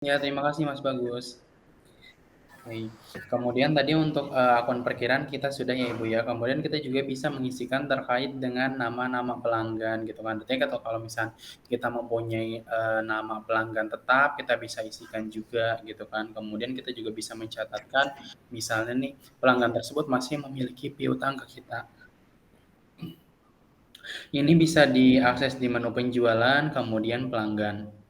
Ya, terima kasih Mas Bagus. Baik. Kemudian tadi untuk akun perkiraan kita sudah ya Ibu ya. Kemudian kita juga bisa mengisikan terkait dengan nama-nama pelanggan gitu kan. Artinya kalau misal kita mempunyai nama pelanggan tetap, kita bisa isikan juga gitu kan. Kemudian kita juga bisa mencatatkan misalnya nih pelanggan tersebut masih memiliki piutang ke kita. Ini bisa diakses di menu penjualan, kemudian pelanggan.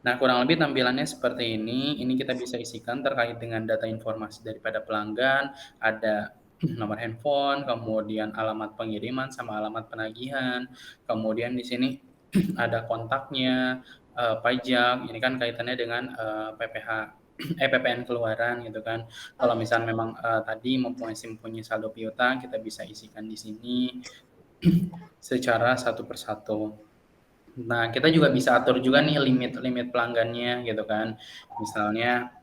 Nah, kurang lebih tampilannya seperti ini. Ini kita bisa isikan terkait dengan data informasi daripada pelanggan, ada nomor handphone, kemudian alamat pengiriman sama alamat penagihan. Kemudian di sini ada kontaknya, pajak, ini kan kaitannya dengan PPh PPN keluaran gitu kan. Kalau misal memang tadi mempunyai saldo piutang, kita bisa isikan di sini secara satu persatu. Nah, kita juga bisa atur juga nih limit-limit pelanggannya gitu kan. Misalnya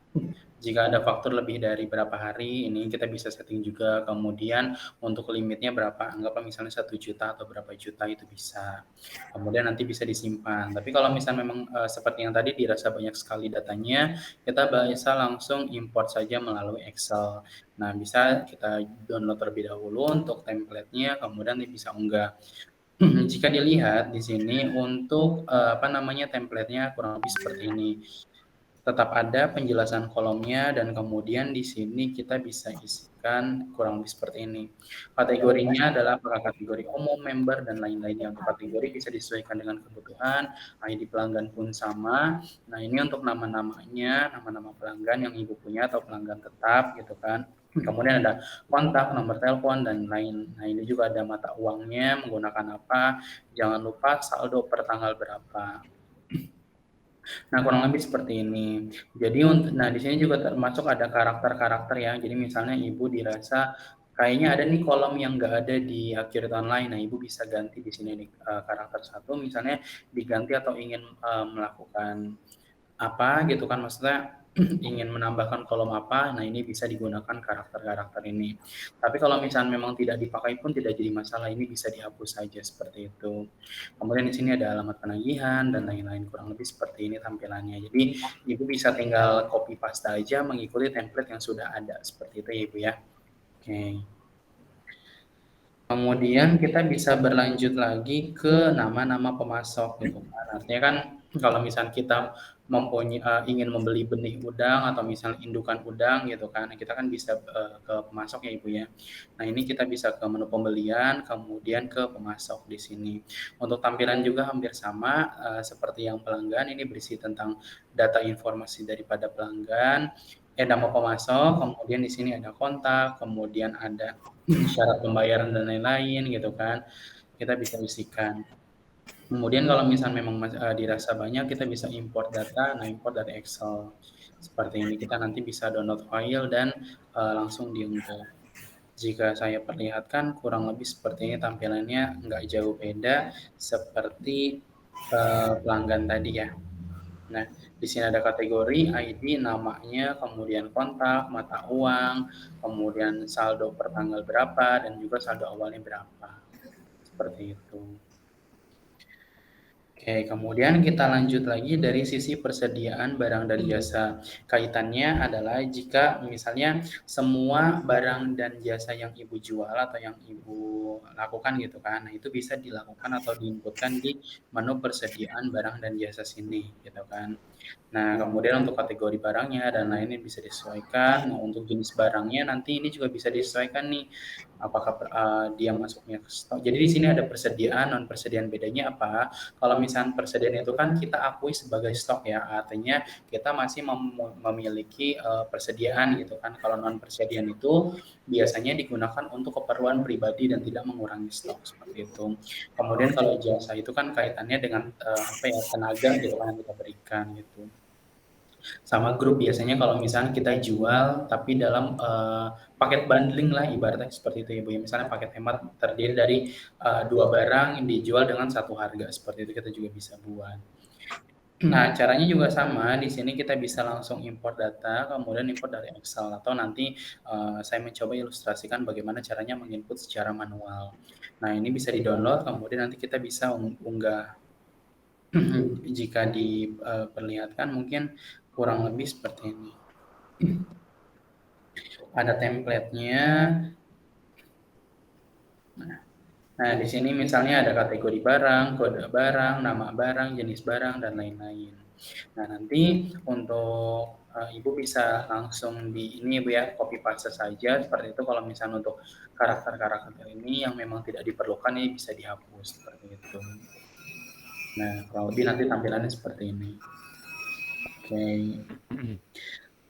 jika ada faktur lebih dari berapa hari, ini kita bisa setting juga. Kemudian untuk limitnya berapa, anggaplah misalnya 1 juta atau berapa juta itu bisa. Kemudian nanti bisa disimpan. Tapi kalau misalnya memang seperti yang tadi dirasa banyak sekali datanya, kita bisa langsung import saja melalui Excel. Nah, bisa kita download terlebih dahulu untuk template-nya, kemudian bisa unggah. Jika dilihat di sini untuk, apa namanya, template-nya kurang lebih seperti ini. Tetap ada penjelasan kolomnya dan kemudian di sini kita bisa isikan kurang lebih seperti ini. Kategorinya adalah apakah kategori umum, member, dan lain-lainnya. Untuk kategori bisa disesuaikan dengan kebutuhan, ID pelanggan pun sama. Nah, ini untuk nama-namanya, nama-nama pelanggan yang Ibu punya atau pelanggan tetap gitu kan. Kemudian ada kontak, nomor telepon, dan lain. Nah, ini juga ada mata uangnya, menggunakan apa. Jangan lupa saldo per tanggal berapa. Nah, kurang lebih seperti ini. Jadi nah di sini juga termasuk ada karakter-karakter ya. Jadi misalnya Ibu dirasa kayaknya ada nih kolom yang nggak ada di Accurate Online. Nah, Ibu bisa ganti di sini nih karakter satu misalnya diganti atau ingin melakukan apa gitu kan, maksudnya ingin menambahkan kolom apa, nah ini bisa digunakan karakter-karakter ini. Tapi kalau misalnya memang tidak dipakai pun tidak jadi masalah, ini bisa dihapus saja seperti itu. Kemudian di sini ada alamat penagihan dan lain-lain, kurang lebih seperti ini tampilannya. Jadi Ibu bisa tinggal copy paste aja mengikuti template yang sudah ada, seperti itu ya Ibu ya. Oke. Kemudian kita bisa berlanjut lagi ke nama-nama pemasok gitu kan. Artinya kan kalau misal kita ingin membeli benih udang atau misal indukan udang gitu kan, kita kan bisa ke pemasok ya Ibu ya. Nah, ini kita bisa ke menu pembelian, kemudian ke pemasok di sini. Untuk tampilan juga hampir sama seperti yang pelanggan, ini berisi tentang data informasi daripada pelanggan, nama pemasok, kemudian di sini ada kontak, kemudian ada syarat pembayaran dan lain-lain gitu kan, kita bisa isikan. Kemudian kalau misal memang dirasa banyak, kita bisa import data, nah import dari Excel. Seperti ini, kita nanti bisa download file dan langsung diunduh. Jika saya perlihatkan kurang lebih seperti ini tampilannya, nggak jauh beda seperti pelanggan tadi ya. Nah, di sini ada kategori, ID, namanya, kemudian kontak, mata uang, kemudian saldo per tanggal berapa, dan juga saldo awalnya berapa. Seperti itu. Oke, kemudian kita lanjut lagi dari sisi persediaan barang dan jasa. Kaitannya adalah jika misalnya semua barang dan jasa yang Ibu jual atau yang Ibu lakukan gitu kan, nah itu bisa dilakukan atau diinputkan di menu persediaan barang dan jasa sini gitu kan. Nah, kemudian untuk kategori barangnya dan lainnya bisa disesuaikan. Nah, untuk jenis barangnya nanti ini juga bisa disesuaikan nih, apakah dia masuknya ke stok. Jadi di sini ada persediaan, non persediaan. Bedanya apa? Kalau misalnya persediaan itu kan kita akui sebagai stok ya, artinya kita masih memiliki persediaan gitu kan. Kalau non persediaan itu biasanya digunakan untuk keperluan pribadi dan tidak mengurangi stok seperti itu. Kemudian kalau jasa itu kan kaitannya dengan apa ya, tenaga gitu kan yang kita berikan gitu. Sama grup biasanya kalau misalnya kita jual tapi dalam paket bundling lah ibaratnya seperti itu Ibu ya. Misalnya paket hemat terdiri dari 2 barang yang dijual dengan satu harga, seperti itu kita juga bisa buat. Nah, caranya juga sama, di sini kita bisa langsung import data, kemudian import dari Excel atau nanti saya mencoba ilustrasikan bagaimana caranya menginput secara manual. Nah, ini bisa di-download, kemudian nanti kita bisa unggah. Jika diperlihatkan mungkin kurang lebih seperti ini. Ada template-nya. Nah, di sini misalnya ada kategori barang, kode barang, nama barang, jenis barang, dan lain-lain. Nah, nanti untuk Ibu bisa langsung di ini Ibu ya, copy paste saja seperti itu. Kalau misalnya untuk karakter-karakter ini yang memang tidak diperlukan ini bisa dihapus seperti itu. Nah, kurang lebih nanti tampilannya seperti ini. Oke.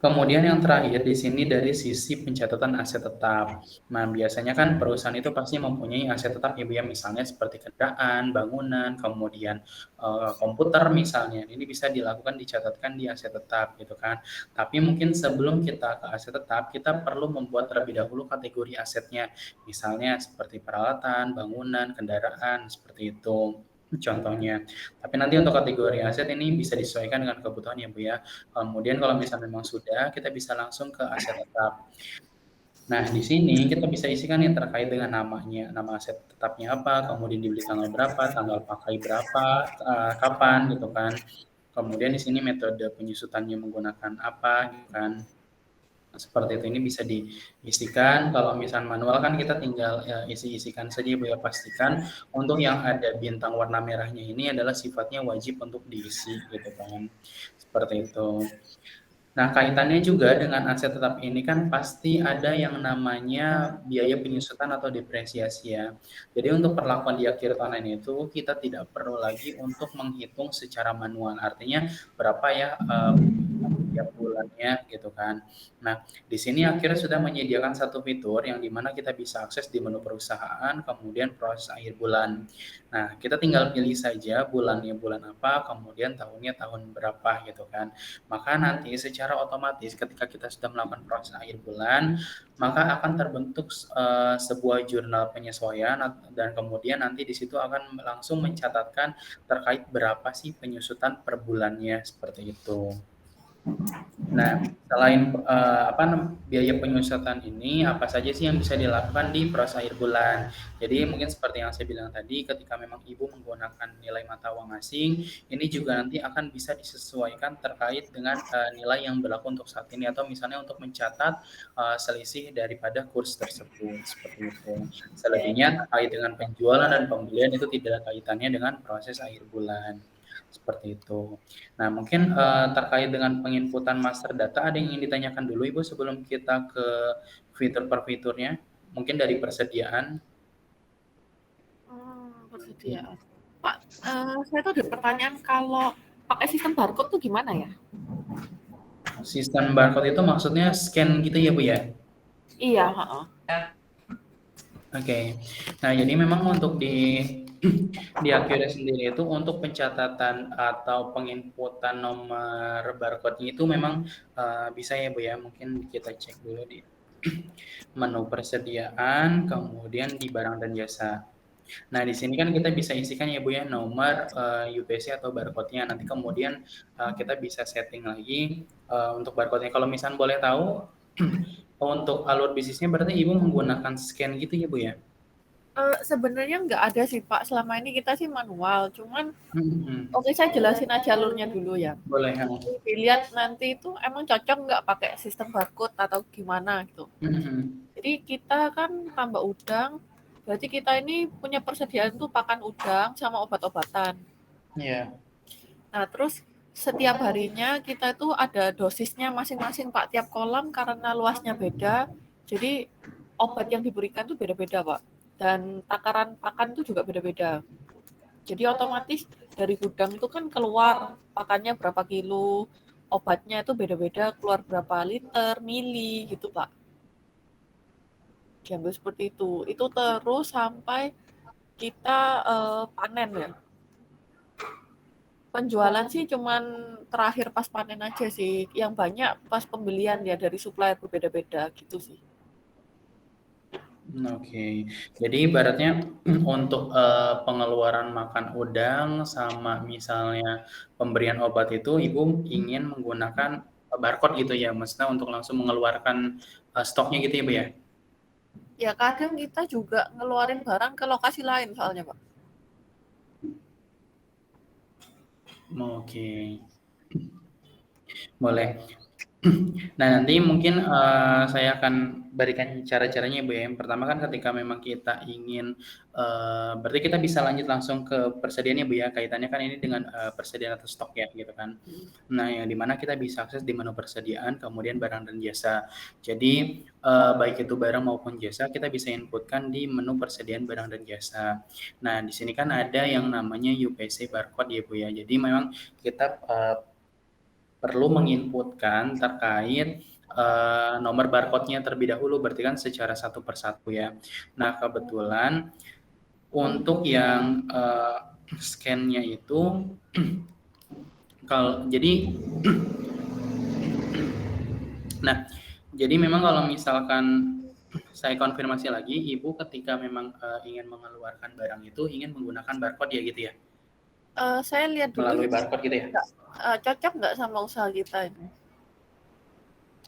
Kemudian yang terakhir di sini dari sisi pencatatan aset tetap. Nah, biasanya kan perusahaan itu pasti mempunyai aset tetap Ibu ya, misalnya seperti kendaraan, bangunan, kemudian komputer misalnya. Ini bisa dilakukan dicatatkan di aset tetap gitu kan. Tapi mungkin sebelum kita ke aset tetap, kita perlu membuat terlebih dahulu kategori asetnya. Misalnya seperti peralatan, bangunan, kendaraan, seperti itu. Contohnya. Tapi nanti untuk kategori aset ini bisa disesuaikan dengan kebutuhan ya Bu ya. Kemudian kalau misalnya memang sudah, kita bisa langsung ke aset tetap. Nah, di sini kita bisa isikan yang terkait dengan namanya, nama aset tetapnya apa, kemudian dibeli tanggal berapa, tanggal pakai berapa, kapan gitu kan. Kemudian di sini metode penyusutannya menggunakan apa gitu kan. Seperti itu, ini bisa diisikan. Kalau misalnya manual kan kita tinggal isi-isikan saja Bu ya, pastikan untuk yang ada bintang warna merahnya ini adalah sifatnya wajib untuk diisi gitu kan. Seperti itu. Nah, kaitannya juga dengan aset tetap ini kan pasti ada yang namanya biaya penyusutan atau depresiasi ya. Jadi untuk perlakuan di akhir tahun ini itu kita tidak perlu lagi untuk menghitung secara manual. Artinya berapa ya tiap bulannya gitu kan. Nah, di sini akhirnya sudah menyediakan satu fitur yang dimana kita bisa akses di menu perusahaan, kemudian proses akhir bulan. Nah, kita tinggal pilih saja bulannya bulan apa, kemudian tahunnya tahun berapa gitu kan. Maka nanti secara otomatis ketika kita sudah melakukan proses akhir bulan, maka akan terbentuk sebuah jurnal penyesuaian dan kemudian nanti di situ akan langsung mencatatkan terkait berapa sih penyusutan per bulannya seperti itu. Nah, selain biaya penyusutan ini, apa saja sih yang bisa dilakukan di proses akhir bulan? Jadi mungkin seperti yang saya bilang tadi, ketika memang Ibu menggunakan nilai mata uang asing, ini juga nanti akan bisa disesuaikan terkait dengan nilai yang berlaku untuk saat ini atau misalnya untuk mencatat selisih daripada kurs tersebut seperti itu. Selebihnya terkait dengan penjualan dan pembelian itu tidak ada kaitannya dengan proses akhir bulan seperti itu. Nah, mungkin terkait dengan penginputan master data ada yang ingin ditanyakan dulu Ibu sebelum kita ke fitur per fiturnya? Mungkin dari persediaan. Persediaan. Pak, saya tuh ada pertanyaan kalau pakai sistem barcode tuh gimana ya? Sistem barcode itu maksudnya scan gitu ya Bu ya? Iya, heeh. Oke. Nah, jadi memang untuk di Acquire sendiri itu untuk pencatatan atau penginputan nomor barcode itu memang bisa ya Bu ya. Mungkin kita cek dulu di menu persediaan, kemudian di barang dan jasa. Nah, di sini kan kita bisa isikan ya Bu ya nomor UPC atau barcode-nya. Nanti kemudian kita bisa setting lagi untuk barcode-nya. Kalau misalnya boleh tahu untuk alur bisnisnya berarti Ibu menggunakan scan gitu ya Bu ya? Sebenarnya nggak ada sih Pak, selama ini kita sih manual, cuman Mhm. oke saya jelasin aja alurnya dulu ya. Boleh, heeh. Dilihat nanti itu emang cocok nggak pakai sistem barcode atau gimana gitu. Mhm. Jadi kita kan tambah udang, berarti kita ini punya persediaan tuh pakan udang sama obat-obatan. Iya. Nah, terus setiap harinya kita itu ada dosisnya masing-masing Pak, tiap kolam karena luasnya beda. Jadi obat yang diberikan tuh beda-beda Pak. Dan takaran pakan itu juga beda-beda. Jadi otomatis dari gudang itu kan keluar pakannya berapa kilo, obatnya itu beda-beda keluar berapa liter, mili gitu Pak. Diambil seperti itu. Itu terus sampai kita panen ya. Penjualan sih cuman terakhir pas panen aja sih. Yang banyak pas pembelian ya dari supplier berbeda-beda gitu sih. Oke. Jadi ibaratnya untuk pengeluaran makan udang sama misalnya pemberian obat itu Ibu ingin menggunakan barcode gitu ya? Maksudnya untuk langsung mengeluarkan stoknya gitu ya Bu ya? Ya kadang kita juga ngeluarin barang ke lokasi lain soalnya Pak. Oke. Boleh. Nah, nanti mungkin saya akan berikan cara-caranya, Bu, ya. Yang pertama kan ketika memang kita ingin, berarti kita bisa lanjut langsung ke persediaannya, Bu, ya. Kaitannya kan ini dengan persediaan atau stok ya, gitu kan. Nah, yang dimana kita bisa akses di menu persediaan, kemudian barang dan jasa. Jadi, baik itu barang maupun jasa, kita bisa inputkan di menu persediaan barang dan jasa. Nah, di sini kan ada yang namanya UPC barcode ya, Bu, ya. Jadi memang kita perlu menginputkan terkait nomor barcode-nya terlebih dahulu, berarti kan secara satu persatu ya. Nah, kebetulan untuk yang scan-nya itu jadi nah, jadi memang kalau misalkan saya konfirmasi lagi, Ibu ketika memang ingin mengeluarkan barang itu ingin menggunakan barcode ya gitu ya? Saya lihat dulu Melalui barcode gitu ya? cocok nggak sama usaha kita ini?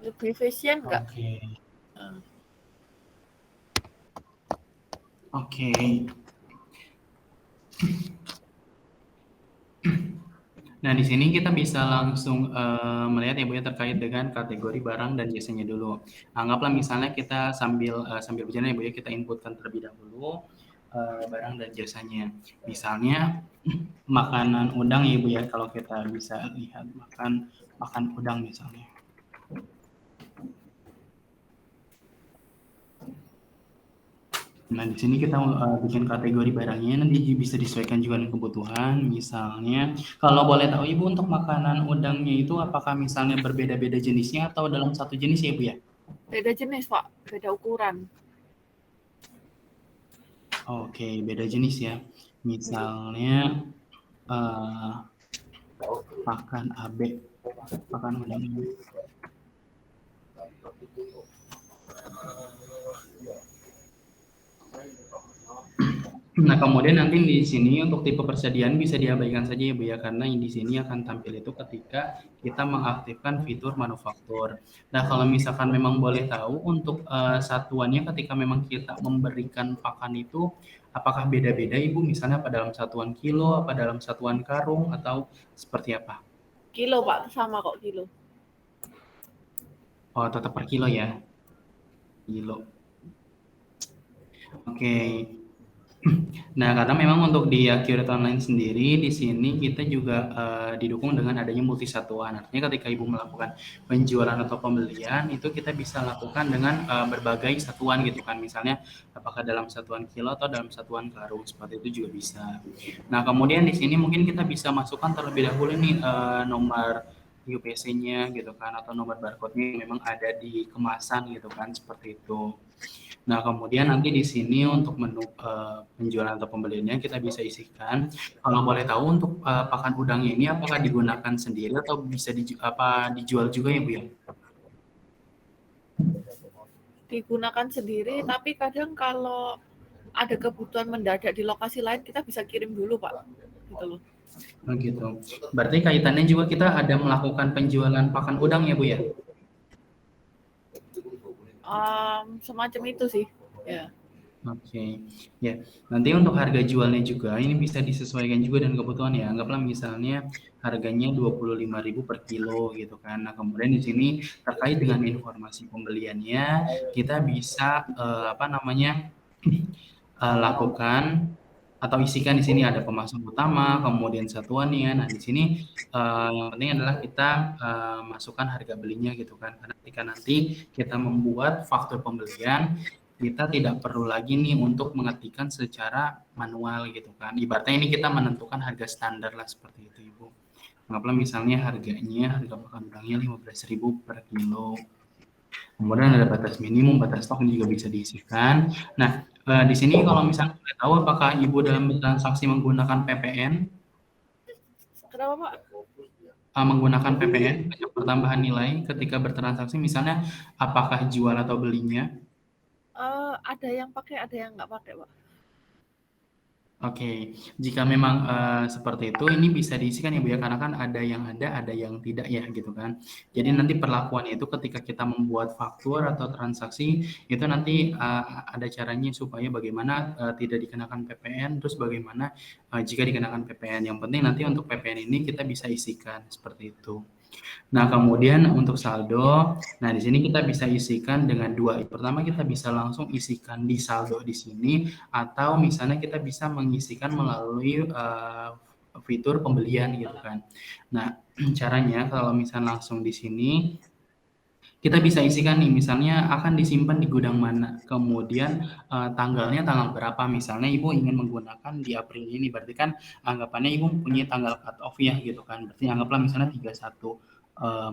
Lebih efisien nggak? Oke. Oke. Nah, di sini kita bisa langsung melihat ya Bu ya terkait dengan kategori barang dan jasanya dulu. Anggaplah misalnya kita sambil berjalan ya Bu ya, kita inputkan terlebih dahulu barang dan jasanya. Misalnya makanan udang ya Bu ya, kalau kita bisa lihat makan udang misalnya. Nah, di sini kita bikin kategori barangnya, nanti bisa disesuaikan juga dengan kebutuhan. Misalnya, kalau boleh tahu Ibu untuk makanan udangnya itu apakah misalnya berbeda-beda jenisnya atau dalam satu jenis ya Bu ya? Beda jenis Pak, beda ukuran. Oke, beda jenis ya. Misalnya pakan AB, pakan udang AB. Nah, kemudian nanti di sini untuk tipe persediaan bisa diabaikan saja ya Bu ya, karena di sini akan tampil itu ketika kita mengaktifkan fitur manufaktur. Nah, kalau misalkan memang boleh tahu untuk satuannya ketika memang kita memberikan pakan itu, apakah beda-beda Ibu? Misalnya apa dalam satuan kilo, apa dalam satuan karung, atau seperti apa? Kilo Pak, sama kok kilo. Oh, tetap per kilo ya? Kilo. Oke. Nah, karena memang untuk di Accurate Online sendiri, di sini kita juga didukung dengan adanya multisatuan. Artinya ketika Ibu melakukan penjualan atau pembelian, itu kita bisa lakukan dengan berbagai satuan gitu kan. Misalnya, apakah dalam satuan kilo atau dalam satuan karung, seperti itu juga bisa. Nah, kemudian di sini mungkin kita bisa masukkan terlebih dahulu nih nomor UPC-nya gitu kan, atau nomor barcode-nya yang memang ada di kemasan gitu kan, seperti itu. Nah, kemudian nanti di sini untuk menu penjualan atau pembeliannya kita bisa isikan. Kalau boleh tahu untuk pakan udangnya ini apakah digunakan sendiri atau bisa dijual juga ya Bu ya? Digunakan sendiri, tapi kadang kalau ada kebutuhan mendadak di lokasi lain kita bisa kirim dulu Pak. Gitu loh. Oh gitu. Berarti kaitannya juga kita ada melakukan penjualan pakan udang ya Bu ya? Semacam itu sih. Ya. Oke, ya. Nanti untuk harga jualnya juga ini bisa disesuaikan juga dengan kebutuhan ya. Anggaplah misalnya harganya 25.000 per kilo gitu kan. Nah, kemudian di sini terkait dengan informasi pembeliannya, kita bisa lakukan atau isikan di sini ada pemasok utama, kemudian satuannya. Nah, di sini yang penting adalah kita masukkan harga belinya gitu kan. Karena ketika nanti kita membuat faktur pembelian, kita tidak perlu lagi nih untuk mengetikkan secara manual gitu kan. Ibaratnya ini kita menentukan harga standar lah seperti itu Ibu. Anggaplah misalnya harga pakan udangnya 15.000 per kilo. Kemudian ada batas minimum, batas stok juga bisa diisikan. Nah, di sini kalau misalnya boleh tahu apakah Ibu dalam transaksi menggunakan PPN? Kenapa Pak? Menggunakan PPN, pajak pertambahan nilai ketika bertransaksi, misalnya apakah jual atau belinya? Ada yang pakai, ada yang nggak pakai Pak. Oke, jika memang seperti itu, ini bisa diisikan ya Bu ya, karena kan ada yang tidak ya gitu kan. Jadi nanti perlakuannya itu ketika kita membuat faktur atau transaksi, itu nanti ada caranya supaya bagaimana tidak dikenakan PPN, terus bagaimana jika dikenakan PPN. Yang penting nanti untuk PPN ini kita bisa isikan seperti itu. Nah, kemudian untuk saldo, nah di sini kita bisa isikan dengan dua. Pertama kita bisa langsung isikan di saldo di sini, atau misalnya kita bisa mengisikan melalui fitur pembelian gitu kan. Nah, caranya kalau misalnya langsung di sini kita bisa isikan nih, misalnya akan disimpan di gudang mana, kemudian tanggalnya tanggal berapa. Misalnya Ibu ingin menggunakan di April ini, berarti kan anggapannya Ibu punya tanggal cut off ya gitu kan. Berarti anggaplah misalnya 31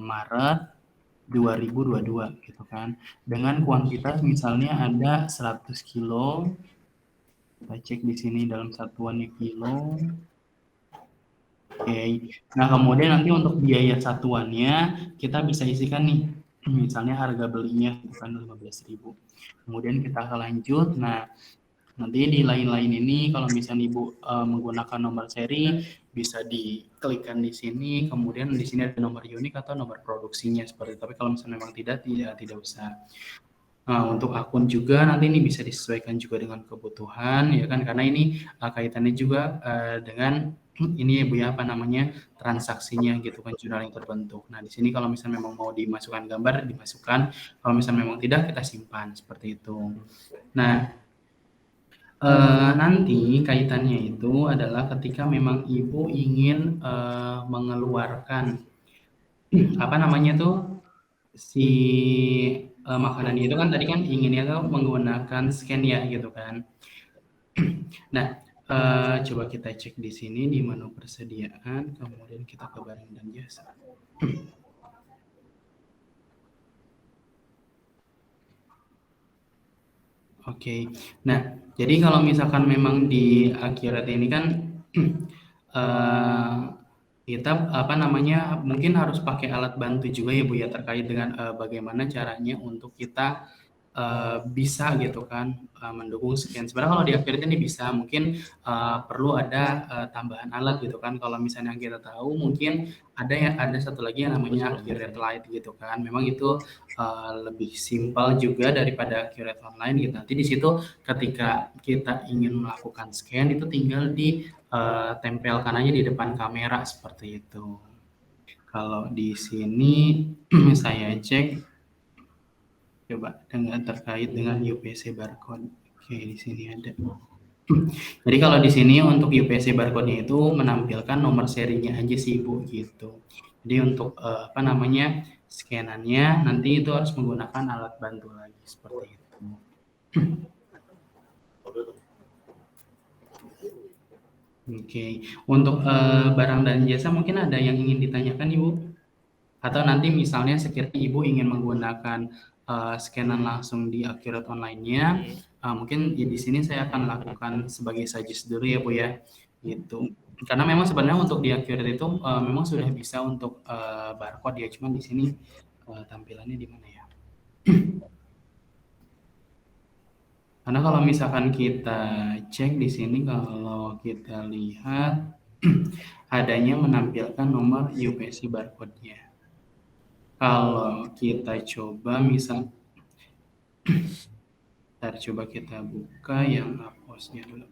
Maret 2022 gitu kan. Dengan kuantitas misalnya ada 100 kilo. Kita cek di sini dalam satuannya kilo. Oke. Nah, kemudian nanti untuk biaya satuannya kita bisa isikan nih. Misalnya harga belinya bukan 15.000. Kemudian kita lanjut. Nah, nanti di lain-lain ini kalau misalnya Ibu menggunakan nomor seri bisa diklikkan di sini, kemudian di sini ada nomor unik atau nomor produksinya seperti itu. Tapi kalau misalnya memang tidak usah. Nah, untuk akun juga nanti ini bisa disesuaikan juga dengan kebutuhan ya kan, karena ini kaitannya juga dengan ini ya Bu ya, apa namanya, transaksinya gitu kan, jurnal yang terbentuk. Nah, di sini kalau misalnya memang mau dimasukkan gambar dimasukkan, kalau misalnya memang tidak kita simpan seperti itu. Nah, nanti kaitannya itu adalah ketika memang Ibu ingin mengeluarkan apa namanya tuh si makanan itu kan tadi kan inginnya tuh menggunakan scan ya gitu kan. Nah, coba kita cek di sini di menu persediaan, kemudian kita ke barang dan jasa. Oke. Nah, jadi kalau misalkan memang di akhirat ini kan eh, kita apa namanya mungkin harus pakai alat bantu juga ya Bu ya terkait dengan bagaimana caranya untuk kita bisa gitu kan mendukung sekian. Sebenarnya kalau di Affinity ini bisa, mungkin perlu ada tambahan alat gitu kan. Kalau misalnya yang kita tahu mungkin ada satu lagi yang namanya Accurate Light gitu kan. Memang itu lebih simpel juga daripada Accurate Online gitu. Nanti di situ ketika kita ingin melakukan scan itu tinggal ditempelkan aja di depan kamera seperti itu. Kalau di sini saya cek coba dengan terkait dengan UPC barcode. Oke, di sini ada. Jadi kalau di sini untuk UPC barcode-nya itu menampilkan nomor serinya aja sih Bu gitu. Jadi untuk apa namanya scanannya nanti itu harus menggunakan alat bantu lagi seperti itu. Oke, untuk barang dan jasa mungkin ada yang ingin ditanyakan Ibu? Atau nanti misalnya sekiranya Ibu ingin menggunakan scanan langsung di Accurate Online-nya, mungkin di sini saya akan lakukan sebagai suggest dulu ya Bu ya, gitu. Karena memang sebenarnya untuk di Accurate itu memang sudah bisa untuk barcode ya, cuman di sini tampilannya di mana ya? Karena kalau misalkan kita cek di sini, kalau kita lihat adanya menampilkan nomor UPC barcode-nya. Kalau kita coba misal, ntar coba kita buka yang hapusnya dulu.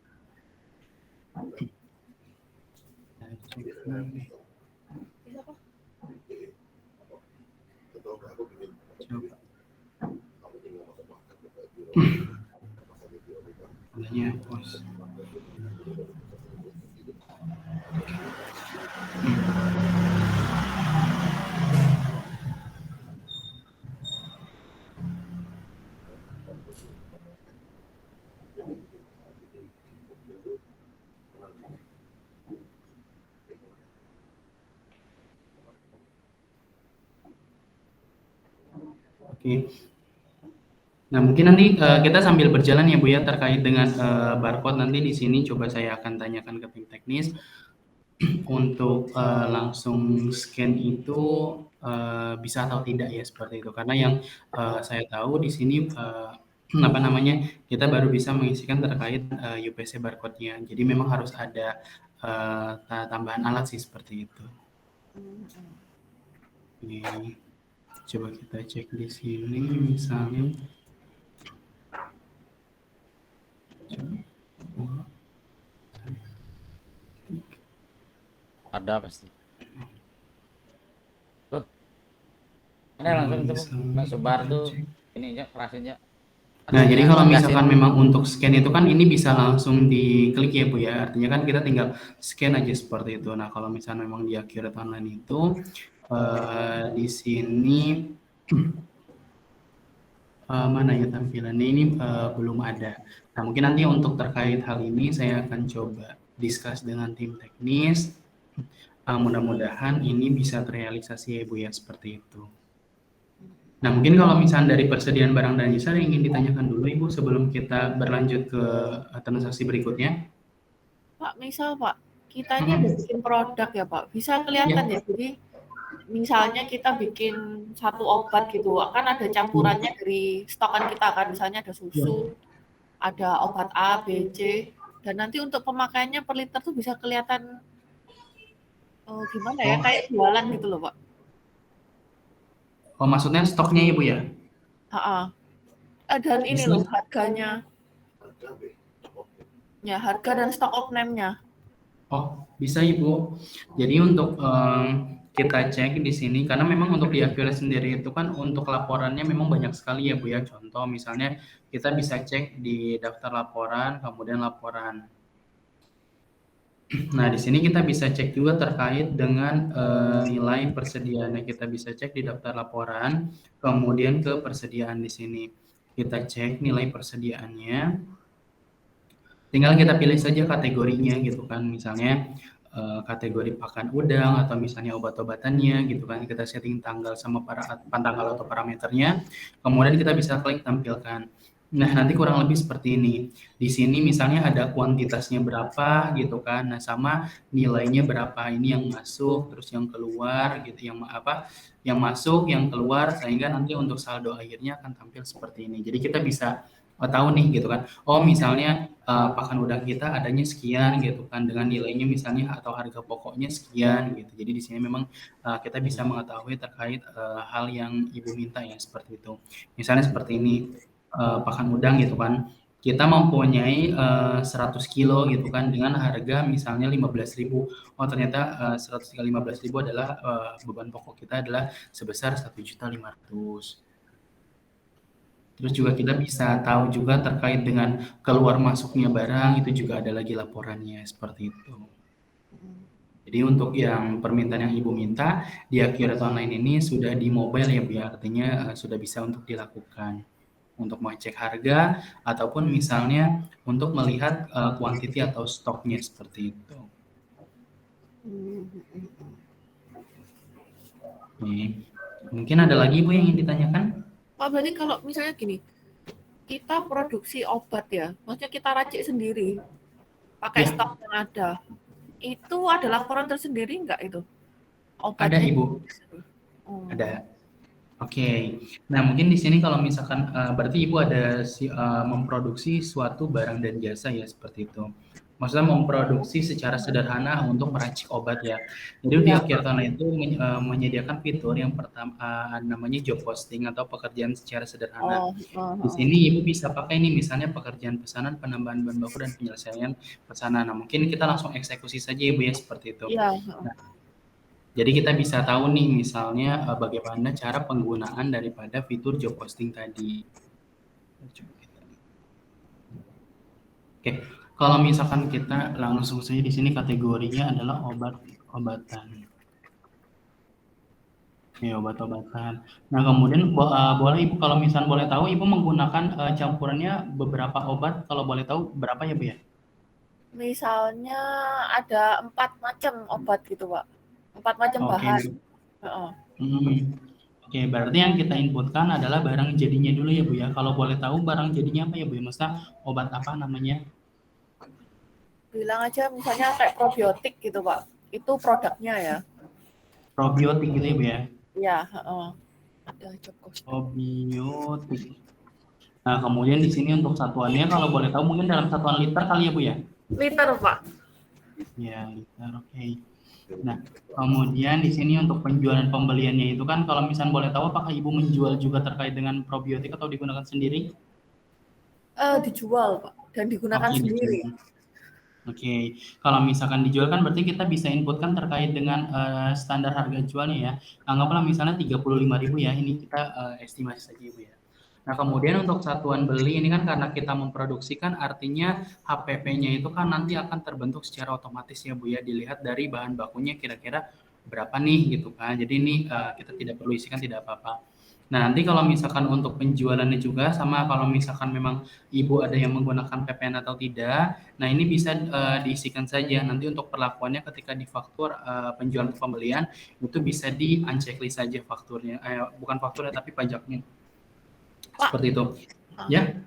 Coba. Adanya hapus. Oke. Nah, mungkin nanti kita sambil berjalan ya Bu ya terkait dengan barcode nanti di sini coba saya akan tanyakan ke tim teknis untuk langsung scan itu bisa atau tidak ya seperti itu. Karena yang saya tahu di sini apa namanya kita baru bisa mengisikan terkait UPC barcode-nya. Jadi memang harus ada tambahan alat sih seperti itu. Ini coba kita cek di sini misalnya. Ada pasti. Ada langsung tuh Bisa Mbak Subar tuh cek. ininya kerasnya Nah, jadi kalau negasin. misalkan memang untuk scan itu kan ini bisa langsung diklik ya Bu ya. Artinya kan kita tinggal scan aja seperti itu. Nah, kalau misalnya memang di Accurate Online itu di sini mana ya tampilannya ini belum ada. Nah, mungkin nanti untuk terkait hal ini saya akan coba discuss dengan tim teknis. Mudah-mudahan ini bisa terrealisasi ya Bu ya seperti itu. Nah, mungkin kalau misalnya dari persediaan barang dan jasa yang ingin ditanyakan dulu Ibu sebelum kita berlanjut ke transaksi berikutnya. Pak, misal Pak, kita ini ada Mm-mm. bikin produk ya Pak, bisa Ya. kelihatan ya. Jadi misalnya kita bikin satu obat gitu, kan ada campurannya dari stokan kita kan, misalnya ada Ya. susu, ada obat A, B, C, dan nanti untuk pemakaiannya per liter tuh bisa kelihatan gimana ya, Oh, kayak jualan gitu loh Pak. oh maksudnya stoknya Ibu ya? Ha-ha. Dan ini Bisa. loh harganya, ya harga dan stok of name-nya. Oh, bisa Ibu. Jadi untuk kita cek di sini karena memang untuk di Accurate sendiri itu kan untuk laporannya memang banyak sekali ya Bu ya. Contoh misalnya kita bisa cek di daftar laporan, kemudian laporan. Nah, di sini kita bisa cek juga terkait dengan nilai persediaannya. Kita bisa cek di daftar laporan, kemudian ke persediaan di sini. Kita cek nilai persediaannya. Tinggal kita pilih saja kategorinya gitu kan. Misalnya kategori pakan udang atau misalnya obat-obatannya gitu kan. Kita setting tanggal sama tanggal atau parameternya. Kemudian kita bisa klik tampilkan. Nah, nanti kurang lebih seperti ini. Di sini misalnya ada kuantitasnya berapa gitu kan. Nah, sama nilainya berapa. Ini yang masuk, terus yang keluar gitu, yang apa? Yang masuk, yang keluar sehingga nanti untuk saldo akhirnya akan tampil seperti ini. Jadi kita bisa tahu nih gitu kan. Oh, misalnya pakan udang kita adanya sekian gitu kan dengan nilainya misalnya atau harga pokoknya sekian gitu. Jadi di sini memang kita bisa mengetahui terkait hal yang Ibu minta ya seperti itu. Misalnya seperti ini pakan udang gitu kan. Kita mempunyai 100 kilo gitu kan dengan harga misalnya 15.000. Oh ternyata 115.000 adalah beban pokok kita adalah sebesar 1.500.000. Terus juga kita bisa tahu juga terkait dengan keluar masuknya barang itu juga ada lagi laporannya seperti itu. Jadi untuk yang permintaan yang Ibu minta di Accurate Online ini sudah di mobile ya Bu ya, artinya sudah bisa untuk dilakukan untuk mengecek harga ataupun misalnya untuk melihat kuantiti atau stoknya seperti itu. Oke. Mungkin ada lagi Bu yang ingin ditanyakan? Pak, berarti kalau misalnya gini, kita produksi obat ya, maksudnya kita racik sendiri, pakai Ya, stok yang ada. Itu ada laporan tersendiri nggak itu? ada Obatnya? Ibu, Oh. ada. Oke. Nah, mungkin di sini kalau misalkan berarti Ibu ada memproduksi suatu barang dan jasa ya seperti itu. Maksudnya memproduksi secara sederhana untuk meracik obat ya. Jadi di Iya. Akhirtona itu menyediakan fitur yang pertama namanya job posting atau pekerjaan secara sederhana. Oh, Di sini Ibu bisa pakai nih misalnya pekerjaan pesanan, penambahan bahan baku dan penyelesaian pesanan. Nah, mungkin kita langsung eksekusi saja Ibu ya seperti itu. iya. Nah, jadi kita bisa tahu nih misalnya bagaimana cara penggunaan daripada fitur job posting tadi. Oke, kalau misalkan kita langsung saja di sini kategorinya adalah obat-obatan. Ya, obat-obatan. Nah, kemudian boleh Ibu kalau misalnya boleh tahu Ibu menggunakan campurannya beberapa obat, kalau boleh tahu berapa ya Bu ya? Misalnya ada 4 macam obat gitu, Pak. 4 macam Oke. bahan. Heeh. Oke, berarti yang kita inputkan adalah barang jadinya dulu ya Bu ya. Kalau boleh tahu barang jadinya apa ya Bu ya? Maksudnya obat apa namanya? Bilang aja misalnya kayak probiotik gitu, Pak. Itu produknya ya. Probiotik gitu ya Bu ya? Iya, heeh. Ada job cost. Probiotik. Nah, kemudian di sini untuk satuannya kalau boleh tahu mungkin dalam satuan liter kali ya Bu ya? Liter, Pak. Ya, liter, oke. Nah, kemudian di sini untuk penjualan pembeliannya itu kan kalau misalnya boleh tahu apakah Ibu menjual juga terkait dengan probiotik atau digunakan sendiri? Dijual, Pak, dan digunakan Oke, sendiri. dijual. Oke, kalau misalkan dijual kan berarti kita bisa inputkan terkait dengan standar harga jualnya ya. Anggaplah misalnya 35.000 ya, ini kita estimasi saja Ibu ya. Nah, kemudian untuk satuan beli ini kan karena kita memproduksikan artinya HPP-nya itu kan nanti akan terbentuk secara otomatis ya Bu ya, dilihat dari bahan bakunya kira-kira berapa nih gitu kan. Jadi ini kita tidak perlu isikan tidak apa-apa. Nah, nanti kalau misalkan untuk penjualannya juga sama kalau misalkan memang Ibu ada yang menggunakan PPN atau tidak, nah ini bisa diisikan saja. Nanti untuk perlakuannya ketika di faktur penjualan atau pembelian itu bisa di unchecklist saja fakturnya, bukan fakturnya tapi pajaknya. Pak, Seperti itu. Ya,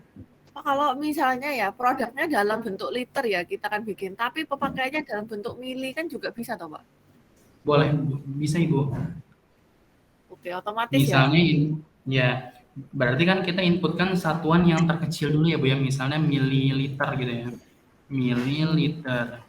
Pak, kalau misalnya ya produknya dalam bentuk liter ya kita kan bikin, tapi pemakaiannya dalam bentuk mili kan juga bisa toh Pak? boleh bisa Ibu. Oke, otomatis ya. Misalnya ya berarti kan kita inputkan satuan yang terkecil dulu ya Bu ya, misalnya mililiter gitu ya. Mililiter.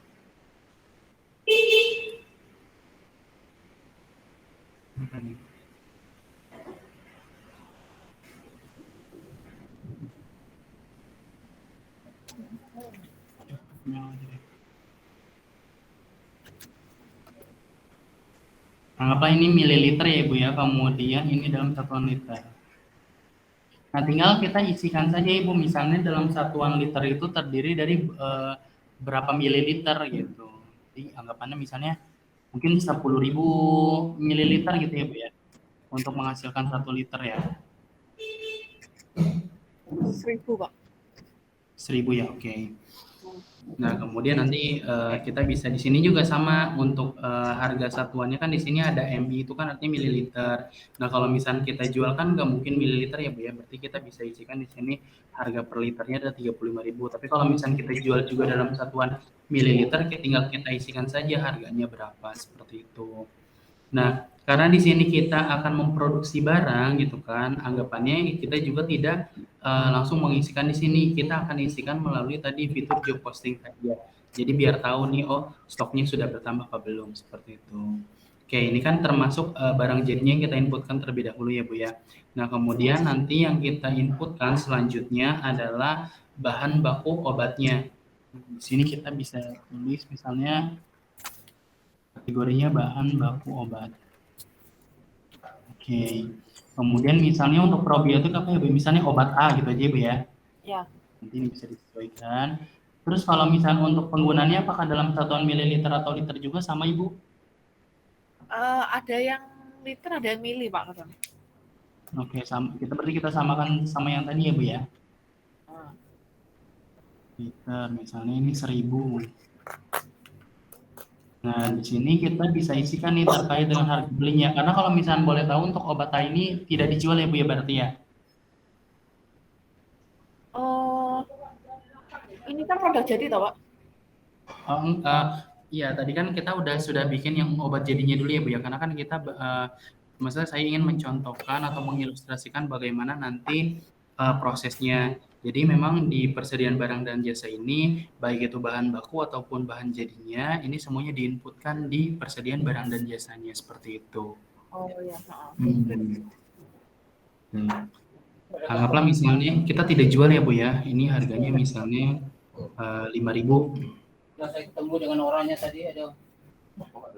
Anggaplah ini mililiter ya Ibu ya, kemudian ini dalam satuan liter. Nah, tinggal kita isikan saja Ibu, misalnya dalam satuan liter itu terdiri dari berapa mililiter gitu. Jadi anggapannya misalnya mungkin 10.000 mililiter gitu ya Bu ya, untuk menghasilkan 1 liter ya. 1.000 Pak. 1.000 ya, oke. Nah, kemudian nanti kita bisa di sini juga sama untuk harga satuannya kan di sini ada MI itu kan artinya mililiter. Nah, kalau misalnya kita jual kan nggak mungkin mililiter ya Bu ya, berarti kita bisa isikan di sini harga per liternya ada 35.000. Tapi kalau misalnya kita jual juga dalam satuan mililiter, tinggal kita isikan saja harganya berapa seperti itu. Nah, karena di sini kita akan memproduksi barang gitu kan, anggapannya kita juga tidak langsung mengisikan di sini, kita akan isikan melalui tadi fitur job posting saja. Jadi biar tahu nih, oh stoknya sudah bertambah apa belum, seperti itu. Oke, ini kan termasuk barang jadinya yang kita inputkan terlebih dahulu ya Bu ya. Nah, kemudian nanti yang kita inputkan selanjutnya adalah bahan baku obatnya. Di sini kita bisa tulis misalnya kategorinya bahan baku obat. Oke. Kemudian misalnya untuk probiotik apa ya Bu? Misalnya obat A gitu aja Bu ya. Ya. Nanti ini bisa disesuaikan. Terus kalau misalnya untuk penggunaannya apakah dalam satuan mililiter atau liter juga sama Ibu? Ada yang liter, ada yang mili Pak katanya. Oke, berarti kita samakan sama yang tadi ya Bu ya. Liter, misalnya ini 1.000. Nah, di sini kita bisa isikan nih terkait dengan harga belinya. Karena kalau misalnya boleh tahu untuk obat A ini tidak dijual ya Bu ya berarti ya? Oh, ini kan produk jadi toh Pak? Iya, tadi kan kita sudah bikin yang obat jadinya dulu ya Bu ya, karena kan kita maksudnya saya ingin mencontohkan atau mengilustrasikan bagaimana nanti prosesnya. Jadi memang di persediaan barang dan jasa ini, baik itu bahan baku ataupun bahan jadinya, ini semuanya diinputkan di persediaan barang dan jasanya seperti itu. Oh ya. Anggaplah misalnya kita tidak jual ya Bu ya, ini harganya misalnya 5.000. Saya ketemu dengan orangnya tadi, ada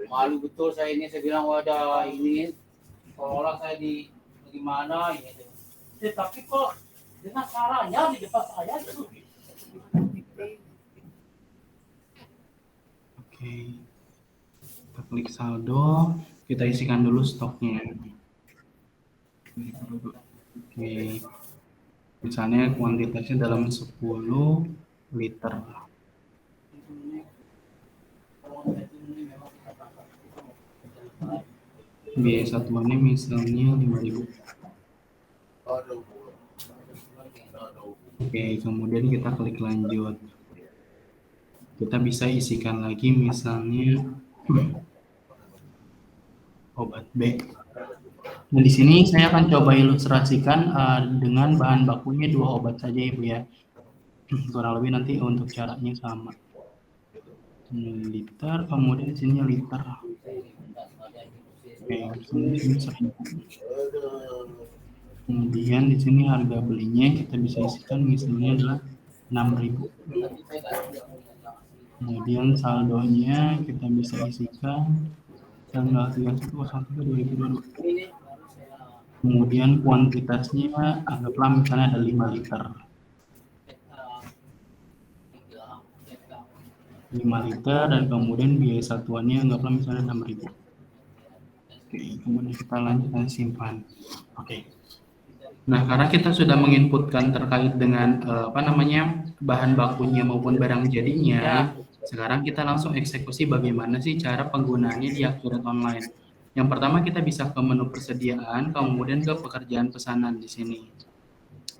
malu betul saya ini, saya bilang wadah ini seolah saya di gimana ini, tapi kok dengan caranya di depan saya itu. Oke, kita klik saldo, kita isikan dulu stoknya. Oke, misalnya kuantitasnya dalam 10 liter. Biaya satuannya misalnya 5.000. Oke, kemudian kita klik lanjut. Kita bisa isikan lagi misalnya obat B. Nah, di sini saya akan coba ilustrasikan dengan bahan bakunya 2 obat saja Ibu ya. Kurang lebih nanti untuk caranya sama. Liter, kemudian di sini liter. Oke, di sini 1.000. Kemudian di sini harga belinya kita bisa isikan misalnya adalah 6.000. Kemudian saldonya kita bisa isikan tanggal 31/01/2022. Ini baru saya Kemudian kuantitasnya anggaplah misalnya ada 5 liter. tiga, 5 liter dan kemudian biaya satuannya anggaplah misalnya 6.000. Oke, kemudian kita lanjutkan simpan. Oke. Nah, karena kita sudah menginputkan terkait dengan bahan bakunya maupun barang jadinya, sekarang kita langsung eksekusi bagaimana sih cara penggunaannya di Akurat Online. Yang pertama kita bisa ke menu persediaan, kemudian ke pekerjaan pesanan di sini.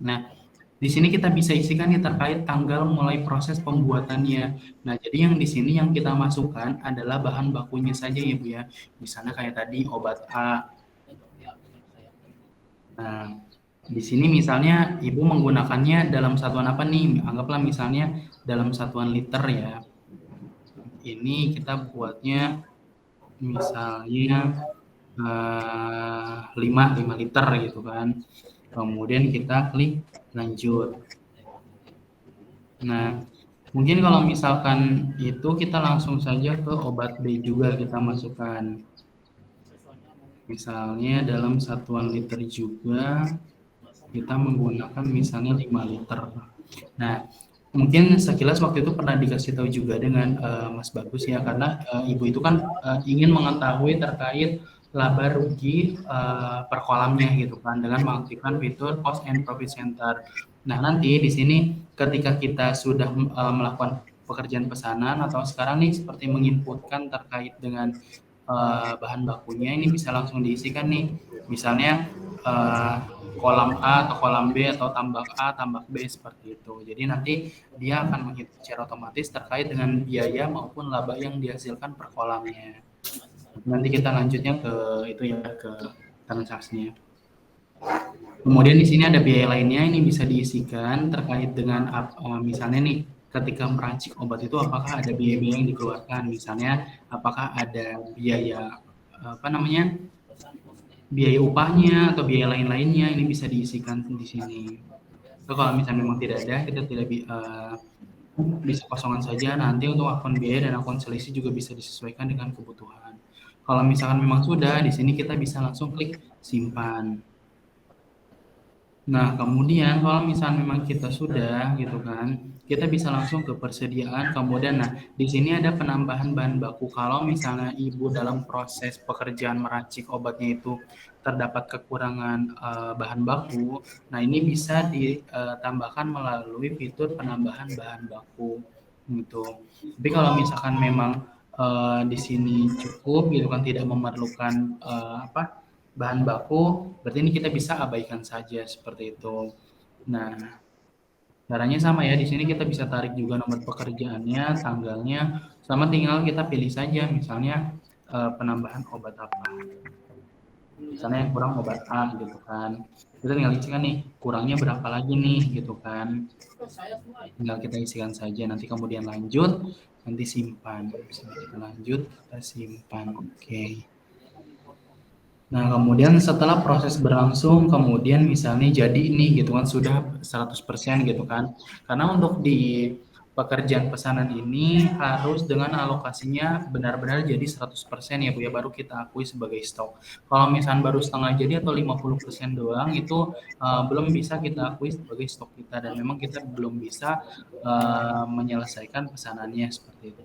Nah, di sini kita bisa isikan nih terkait tanggal mulai proses pembuatannya. Nah, jadi yang di sini yang kita masukkan adalah bahan bakunya saja ya Bu ya. Misalnya kayak tadi obat A. Nah, di sini misalnya Ibu menggunakannya dalam satuan apa nih? Anggaplah misalnya dalam satuan liter ya. Ini kita buatnya misalnya 5 liter gitu kan. Kemudian kita klik lanjut. Nah, mungkin kalau misalkan itu kita langsung saja ke obat B juga kita masukkan. Misalnya dalam satuan liter juga kita menggunakan misalnya 5 liter. Nah, mungkin sekilas waktu itu pernah dikasih tahu juga dengan Mas Bagus ya, karena Ibu itu kan ingin mengetahui terkait laba rugi per kolamnya gitu kan, dengan mengaktifkan fitur Cost and Profit Center. Nah, nanti di sini ketika kita sudah melakukan pekerjaan pesanan atau sekarang nih seperti menginputkan terkait dengan bahan bakunya, ini bisa langsung diisikan nih. Misalnya kolam A atau kolam B atau tambak A, tambak B seperti itu. Jadi nanti dia akan menghitung secara otomatis terkait dengan biaya maupun laba yang dihasilkan per kolamnya. Nanti kita lanjutnya ke itu ya, ke transaksinya. Kemudian di sini ada biaya lainnya, ini bisa diisikan terkait dengan misalnya nih ketika meracik obat itu apakah ada biaya-biaya yang dikeluarkan, misalnya apakah ada biaya biaya upahnya atau biaya lain-lainnya, ini bisa diisikan di sini. So, kalau misalnya memang tidak ada, kita tidak bisa kosongan saja. Nanti untuk akun biaya dan akun selisih juga bisa disesuaikan dengan kebutuhan. Kalau misalkan memang sudah, di sini kita bisa langsung klik simpan. Nah, kemudian kalau misalnya memang kita sudah gitu kan, kita bisa langsung ke persediaan. Kemudian di sini ada penambahan bahan baku. Kalau misalnya Ibu dalam proses pekerjaan meracik obatnya itu terdapat kekurangan bahan baku, nah ini bisa ditambahkan melalui fitur penambahan bahan baku gitu. Tapi kalau misalkan memang di sini cukup gitu kan, tidak memerlukan bahan baku, berarti ini kita bisa abaikan saja seperti itu. Nah, caranya sama ya, di sini kita bisa tarik juga nomor pekerjaannya, tanggalnya, sama tinggal kita pilih saja, misalnya penambahan obat apa. Misalnya yang kurang obat A gitu kan. Kita tinggal isikan nih, kurangnya berapa lagi nih gitu kan. Tinggal kita isikan saja, nanti kemudian lanjut, nanti simpan. Misalnya kita lanjut, kita simpan. Oke. Nah, kemudian setelah proses berlangsung, kemudian misalnya jadi ini gitu kan, sudah 100% gitu kan. Karena untuk di pekerjaan pesanan ini harus dengan alokasinya benar-benar jadi 100% ya Bu ya, baru kita akui sebagai stok. Kalau misalnya baru setengah jadi atau 50% doang, itu belum bisa kita akui sebagai stok kita, dan memang kita belum bisa menyelesaikan pesanannya seperti itu.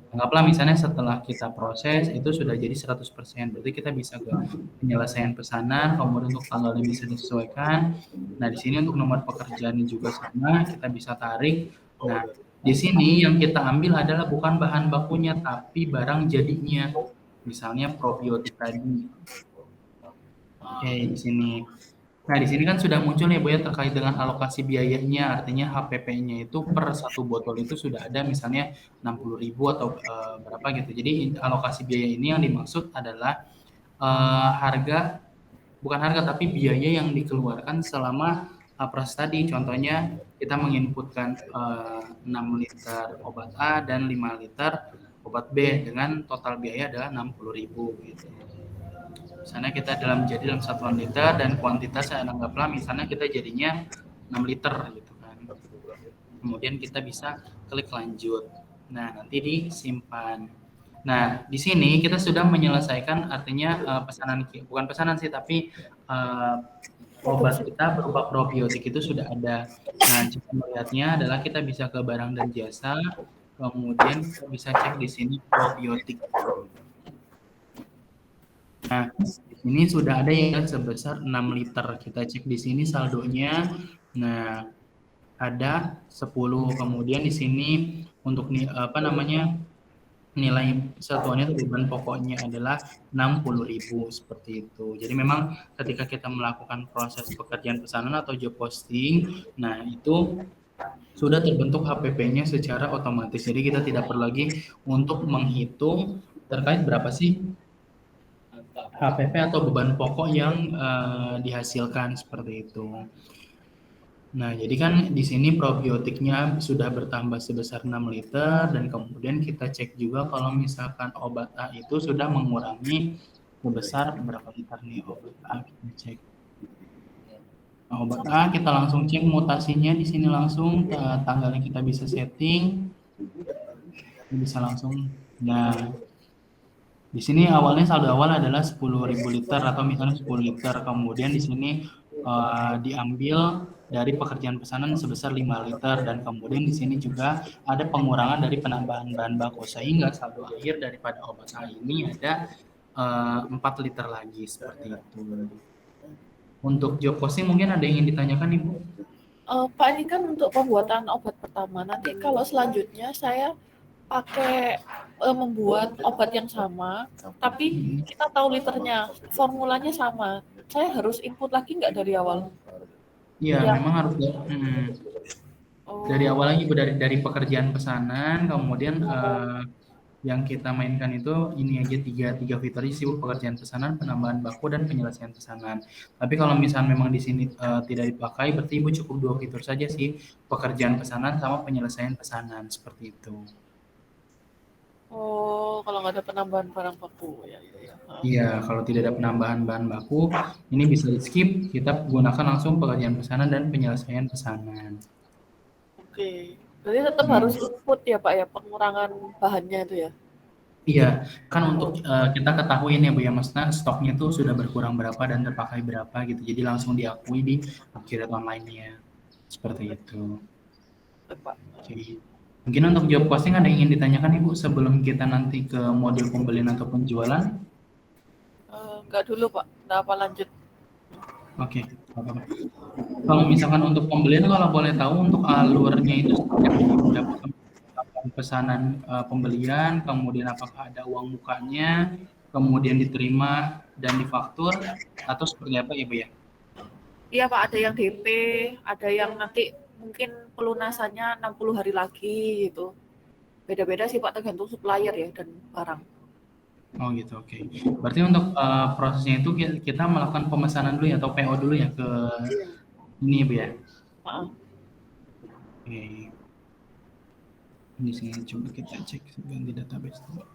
Anggaplah misalnya setelah kita proses itu sudah jadi 100%, berarti kita bisa ke penyelesaian pesanan, kemudian untuk tanggalnya bisa disesuaikan. Nah, di sini untuk nomor pekerjaannya juga sama, kita bisa tarik. Nah, di sini yang kita ambil adalah bukan bahan bakunya, tapi barang jadinya. Misalnya probiotik tadi. Oke, di sini. Nah, di sini kan sudah muncul ya Bu ya terkait dengan alokasi biayanya, artinya HPP-nya itu per satu botol itu sudah ada misalnya 60.000 atau berapa gitu. Jadi alokasi biaya ini yang dimaksud adalah bukan harga tapi biaya yang dikeluarkan selama proses tadi. Contohnya kita menginputkan 6 liter obat A dan 5 liter obat B dengan total biaya adalah 60.000 gitu. Misalnya kita jadi dalam satuan liter dan kuantitas anggaplah misalnya kita jadinya 6 liter gitu kan. Kemudian kita bisa klik lanjut. Nah, nanti disimpan. Nah, di sini kita sudah menyelesaikan artinya bukan pesanan sih, tapi obat kita berupa probiotik itu sudah ada. Nah, cara melihatnya adalah kita bisa ke barang dan jasa, kemudian kita bisa cek di sini probiotik. Nah, di sini sudah ada yang sebesar 6 liter. Kita cek di sini saldonya. Nah, ada 10. Kemudian di sini untuk nilai satuannya itu beban pokoknya adalah 60.000 seperti itu. Jadi memang ketika kita melakukan proses pekerjaan pesanan atau job posting, nah itu sudah terbentuk HPP-nya secara otomatis. Jadi kita tidak perlu lagi untuk menghitung terkait berapa sih HPP atau beban pokok yang dihasilkan seperti itu. Nah, jadi kan di sini probiotiknya sudah bertambah sebesar 6 liter dan kemudian kita cek juga kalau misalkan obat A itu sudah mengurangi sebesar berapa liter nih obat A, kita cek. Nah, obat A kita langsung cek mutasinya di sini langsung, tanggalnya kita bisa setting. Bisa langsung. Nah, di sini awalnya saldo awal adalah 10.000 liter atau misalnya 10 liter. Kemudian di sini diambil dari pekerjaan pesanan sebesar 5 liter dan kemudian di sini juga ada pengurangan dari penambahan bahan baku sehingga saldo akhir daripada obat A ini ada 4 liter lagi seperti itu. Untuk job posting mungkin ada yang ingin ditanyakan Ibu? Pak, ini kan untuk pembuatan obat pertama. Nanti kalau selanjutnya saya pakai membuat obat yang sama, tapi kita tahu liternya, formulanya sama. Saya harus input lagi nggak dari awal? Iya, Ya. memang harus dari Oh, awal lagi dari pekerjaan pesanan, kemudian yang kita mainkan itu ini aja tiga fitur sih, pekerjaan pesanan, penambahan baku, dan penyelesaian pesanan. Tapi kalau misalnya memang di sini tidak dipakai, berarti Ibu cukup 2 fitur saja sih, pekerjaan pesanan sama penyelesaian pesanan seperti itu. oh, kalau nggak ada penambahan barang baku ya. Iya, kalau tidak ada penambahan bahan baku, ini bisa di skip, kita gunakan langsung pekerjaan pesanan dan penyelesaian pesanan. Oke, berarti tetap harus input ya Pak ya, pengurangan bahannya itu ya? Iya, kan untuk kita ketahui ya Bu ya, maksudnya stoknya itu sudah berkurang berapa dan terpakai berapa gitu. Jadi langsung diakui di upgrade online-nya. Seperti itu. Oke. Mungkin untuk job posting ada yang ingin ditanyakan Ibu sebelum kita nanti ke modul pembelian atau penjualan? Enggak dulu Pak, nggak apa lanjut. Oke, apa-apa. Kalau misalkan untuk pembelian, kalau boleh tahu untuk alurnya itu seperti apa? Pesanan pembelian, kemudian apakah ada uang mukanya, kemudian diterima dan difaktur, atau seperti apa ya Bu ya? Iya Pak, ada yang DP, ada yang nanti mungkin pelunasannya 60 hari lagi gitu. Beda-beda sih Pak, tergantung supplier ya dan barang. Oh gitu, oke. Berarti untuk prosesnya itu kita melakukan pemesanan dulu ya, atau PO dulu ya ke ini Bu ya? Maaf. Oke. Di sini coba kita cek ganti database dulu.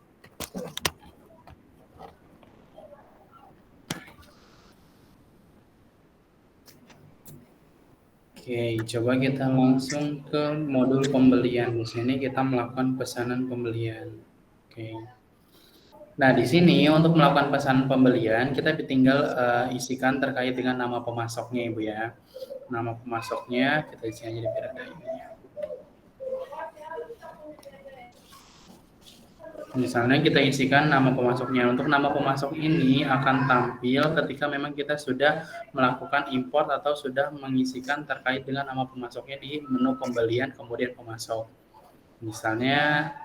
Oke, coba kita langsung ke modul pembelian. Di sini kita melakukan pesanan pembelian. Oke. Nah, di sini untuk melakukan pesanan pembelian, kita tinggal isikan terkait dengan nama pemasoknya, Ibu ya. Nama pemasoknya kita isi aja di ada ini. Misalnya kita isikan nama pemasoknya. Untuk nama pemasok ini akan tampil ketika memang kita sudah melakukan import atau sudah mengisikan terkait dengan nama pemasoknya di menu pembelian kemudian pemasok. Misalnya,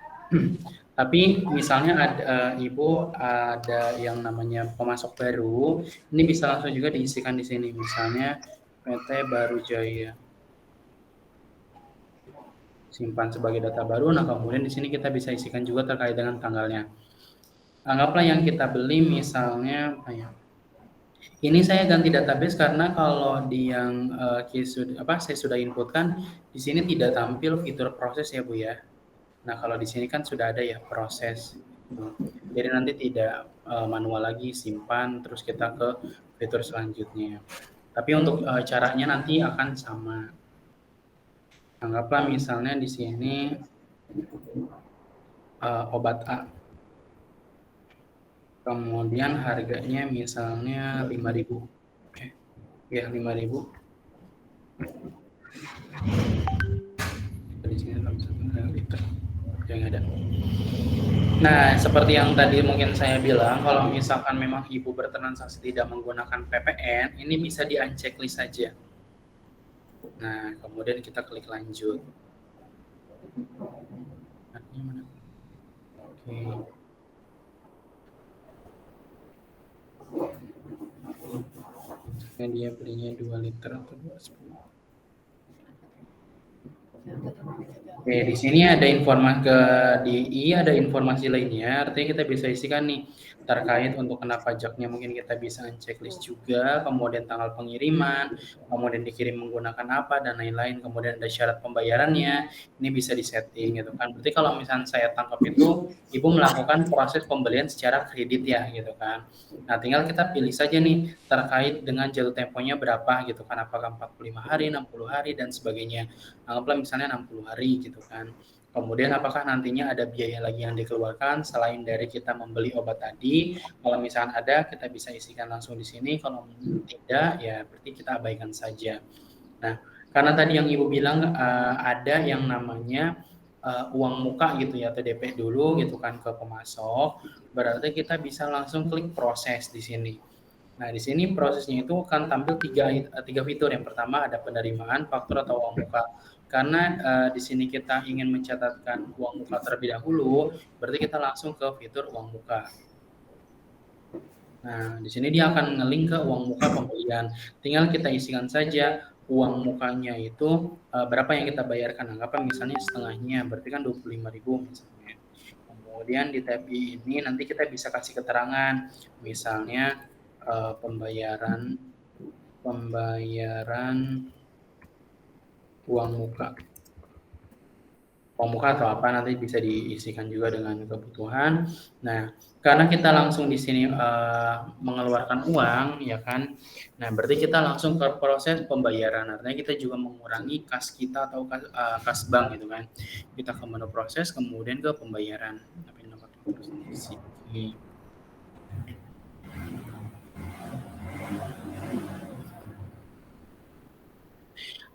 tapi misalnya Ibu ada yang namanya pemasok baru, ini bisa langsung juga diisikan di sini. Misalnya PT Baru Jaya. Simpan sebagai data baru. Nah, kemudian di sini kita bisa isikan juga terkait dengan tanggalnya. Anggaplah yang kita beli misalnya ini saya ganti database karena kalau di yang saya sudah inputkan di sini tidak tampil fitur proses ya Bu ya. Nah, kalau di sini kan sudah ada ya proses. Jadi nanti tidak manual lagi simpan terus kita ke fitur selanjutnya. Tapi untuk caranya nanti akan sama. Anggaplah misalnya di sini obat A. Kemudian harganya misalnya 5.000. Ya 5.000. Di sini liter yang ada. Nah, seperti yang tadi mungkin saya bilang, kalau misalkan memang ibu bertransaksi tidak menggunakan PPN, ini bisa di-unchecklist saja. Nah, kemudian kita klik lanjut. Oke. Nah, dia belinya 2 liter atau 2,10. Oke, di sini ada informasi lainnya, artinya kita bisa isikan nih terkait untuk kena pajaknya, mungkin kita bisa checklist juga, kemudian tanggal pengiriman, kemudian dikirim menggunakan apa dan lain-lain, kemudian ada syarat pembayarannya, ini bisa disetting gitu kan. Berarti kalau misalnya saya tangkap itu ibu melakukan proses pembelian secara kredit ya gitu kan. Nah, tinggal kita pilih saja nih terkait dengan jatuh temponya berapa gitu kan, apakah 45 hari, 60 hari dan sebagainya. Anggaplah misalnya 60 hari gitu kan. Kemudian apakah nantinya ada biaya lagi yang dikeluarkan selain dari kita membeli obat tadi? Kalau misalkan ada, kita bisa isikan langsung di sini. Kalau tidak, ya berarti kita abaikan saja. Nah, karena tadi yang Ibu bilang ada yang namanya uang muka gitu ya, atau DP dulu gitu kan ke pemasok, berarti kita bisa langsung klik proses di sini. Nah, di sini prosesnya itu akan tampil tiga fitur. Yang pertama ada penerimaan, faktur atau uang muka. Karena di sini kita ingin mencatatkan uang muka terlebih dahulu, berarti kita langsung ke fitur uang muka. Nah, di sini dia akan nge-link ke uang muka pembelian. Tinggal kita isikan saja uang mukanya itu berapa yang kita bayarkan. Anggaplah misalnya setengahnya, berarti kan 25.000 misalnya. Kemudian di tab ini nanti kita bisa kasih keterangan, misalnya pembayaran uang muka atau apa nanti bisa diisikan juga dengan kebutuhan. Nah, karena kita langsung di sini mengeluarkan uang, ya kan. Nah, berarti kita langsung ke proses pembayaran. Artinya kita juga mengurangi kas kita atau kas bank gitu kan. Kita ke menu proses, kemudian ke pembayaran. Tapi nomor di sini.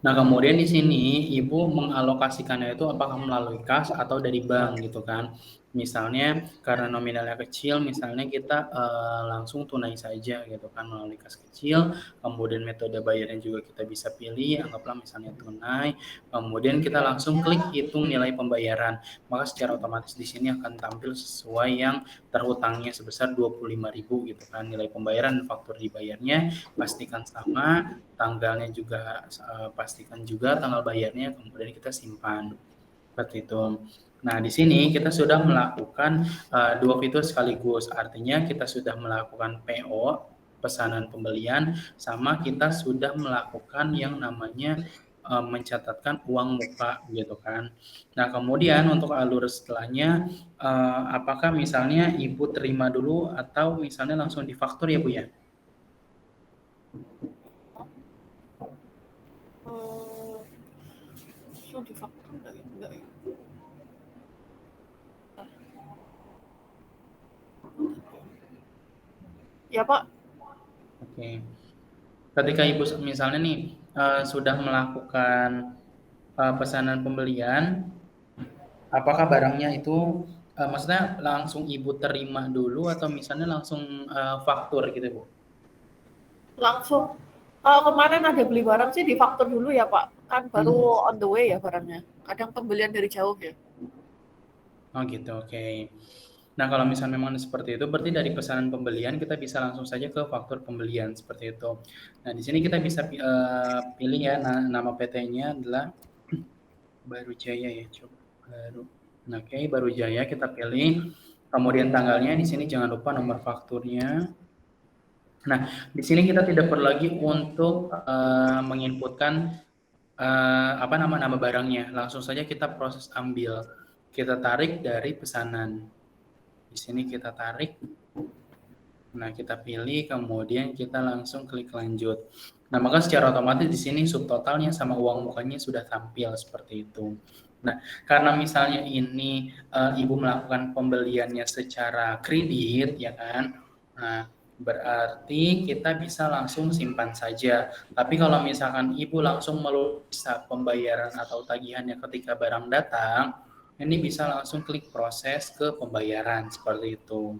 Nah, kemudian di sini Ibu mengalokasikannya itu apakah melalui kas atau dari bank gitu kan. Misalnya karena nominalnya kecil, misalnya kita langsung tunai saja gitu kan melalui kas kecil, kemudian metode bayarnya juga kita bisa pilih, anggaplah misalnya tunai, kemudian kita langsung klik hitung nilai pembayaran. Maka secara otomatis di sini akan tampil sesuai yang terhutangnya sebesar 25.000 gitu kan. Nilai pembayaran dan faktur dibayarnya pastikan sama, tanggalnya juga pastikan juga tanggal bayarnya, kemudian kita simpan seperti itu. Nah, di sini kita sudah melakukan dua fitur sekaligus, artinya kita sudah melakukan PO, pesanan pembelian, sama kita sudah melakukan yang namanya mencatatkan uang muka gitu kan. Nah, kemudian untuk alur setelahnya, apakah misalnya Ibu terima dulu atau misalnya langsung difaktur ya Bu ya? Difaktur enggak ya? Ya Pak. Oke. Ketika Ibu misalnya nih sudah melakukan pesanan pembelian, apakah barangnya itu maksudnya langsung Ibu terima dulu atau misalnya langsung faktur gitu Bu? Langsung. Kemarin ada beli barang sih difaktur dulu ya Pak, kan baru on the way ya barangnya. Kadang pembelian dari jauh ya. Oh gitu, oke. Nah, kalau misalnya memang seperti itu, berarti dari pesanan pembelian kita bisa langsung saja ke faktur pembelian seperti itu. Nah, di sini kita bisa pilih ya, nama PT-nya adalah Baru Jaya ya, coba baru. Nah, oke, Baru Jaya kita pilih. Kemudian tanggalnya di sini jangan lupa nomor fakturnya. Nah, di sini kita tidak perlu lagi untuk menginputkan apa nama barangnya. Langsung saja kita proses ambil. Kita tarik dari pesanan. Di sini kita tarik. Nah, kita pilih, kemudian kita langsung klik lanjut. Nah, maka secara otomatis di sini subtotalnya sama uang mukanya sudah tampil seperti itu. Nah, karena misalnya ini Ibu melakukan pembeliannya secara kredit, ya kan? Nah, berarti kita bisa langsung simpan saja. Tapi kalau misalkan Ibu langsung melusa pembayaran atau tagihannya ketika barang datang, ini bisa langsung klik proses ke pembayaran seperti itu.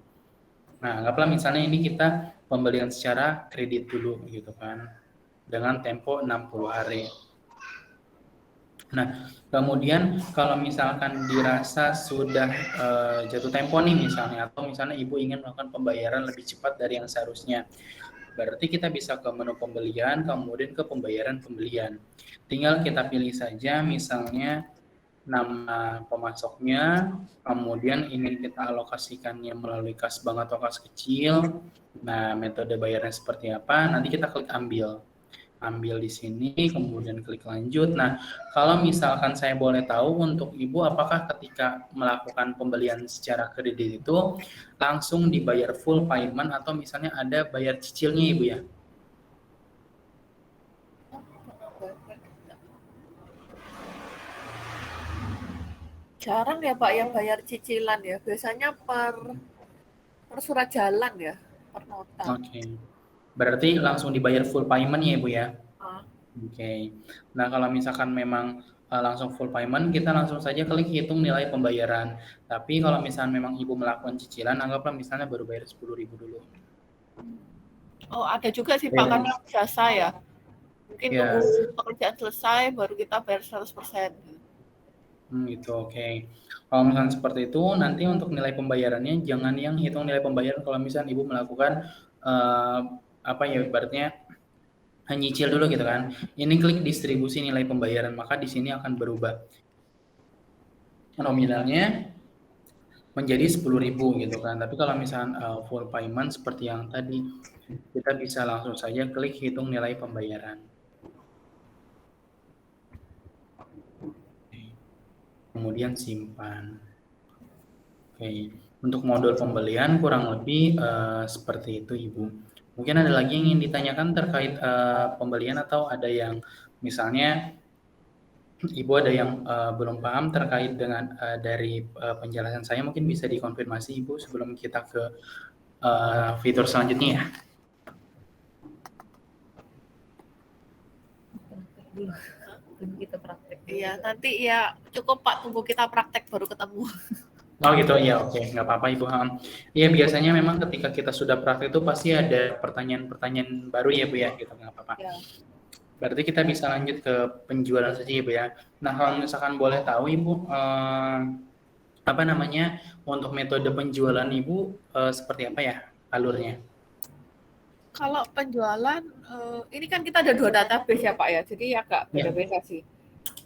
Nah, anggaplah misalnya ini kita pembelian secara kredit dulu gitu kan, dengan tempo 60 hari. Nah, kemudian kalau misalkan dirasa sudah jatuh tempo nih misalnya, atau misalnya Ibu ingin melakukan pembayaran lebih cepat dari yang seharusnya, berarti kita bisa ke menu pembelian, kemudian ke pembayaran pembelian. Tinggal kita pilih saja misalnya nama pemasoknya, kemudian ingin kita alokasikannya melalui kas bank atau kas kecil. Nah, metode bayarnya seperti apa? Nanti kita klik ambil di sini, kemudian klik lanjut. Nah, kalau misalkan saya boleh tahu untuk Ibu, apakah ketika melakukan pembelian secara kredit itu langsung dibayar full payment atau misalnya ada bayar cicilnya Ibu ya? Jarang ya Pak yang bayar cicilan ya. Biasanya per surat jalan ya, per nota. Oke. Berarti langsung dibayar full payment ya Ibu ya? Ah, Oke. Nah, kalau misalkan memang langsung full payment, kita langsung saja klik hitung nilai pembayaran. Tapi kalau misalnya memang Ibu melakukan cicilan, anggaplah misalnya baru bayar 10.000 dulu. Oh, ada juga sih Pak, karena jasa ya. Mungkin Ya. tunggu pekerjaan selesai baru kita bayar 100%. Gitu, oke. Kalau misalnya seperti itu, nanti untuk nilai pembayarannya jangan yang hitung nilai pembayaran kalau misalnya Ibu melakukan apa ya, ibaratnya nyicil dulu gitu kan. Ini klik distribusi nilai pembayaran, maka di sini akan berubah nominalnya menjadi 10.000 gitu kan. Tapi kalau misalnya full payment seperti yang tadi, kita bisa langsung saja klik hitung nilai pembayaran. Kemudian simpan. Oke, untuk modul pembelian kurang lebih seperti itu Ibu. Mungkin ada lagi yang ingin ditanyakan terkait pembelian atau ada yang misalnya Ibu ada yang belum paham terkait dengan dari penjelasan saya, mungkin bisa dikonfirmasi Ibu sebelum kita ke fitur selanjutnya ya. Kita praktek. Iya, nanti ya cukup Pak, tunggu kita praktek baru ketemu. Oh gitu, ya oke, nggak apa-apa Ibu. Iya biasanya memang ketika kita sudah praktek itu pasti ada pertanyaan-pertanyaan baru ya Bu ya, gitu nggak apa-apa. Ya. Berarti kita bisa lanjut ke penjualan saja Ibu ya. Nah kalau misalkan boleh tahu Ibu, apa namanya, untuk metode penjualan Ibu seperti apa ya alurnya? Kalau penjualan, ini kan kita ada 2 database ya Pak ya, jadi agak beda-beda sih.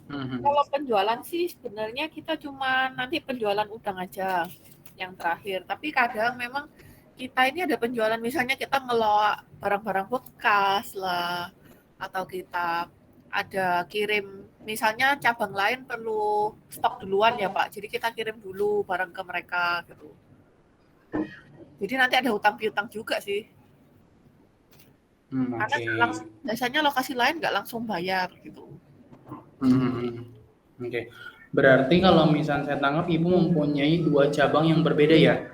Kalau penjualan sih sebenarnya kita cuma nanti penjualan udang aja yang terakhir. Tapi kadang memang kita ini ada penjualan, misalnya kita ngelola barang-barang bekas lah, atau kita ada kirim, misalnya cabang lain perlu stok duluan ya Pak, jadi kita kirim dulu barang ke mereka gitu. Jadi nanti ada hutang piutang juga sih. Karena biasanya lokasi lain nggak langsung bayar gitu. Oke. Berarti kalau misalnya saya tangkap Ibu mempunyai 2 cabang yang berbeda ya?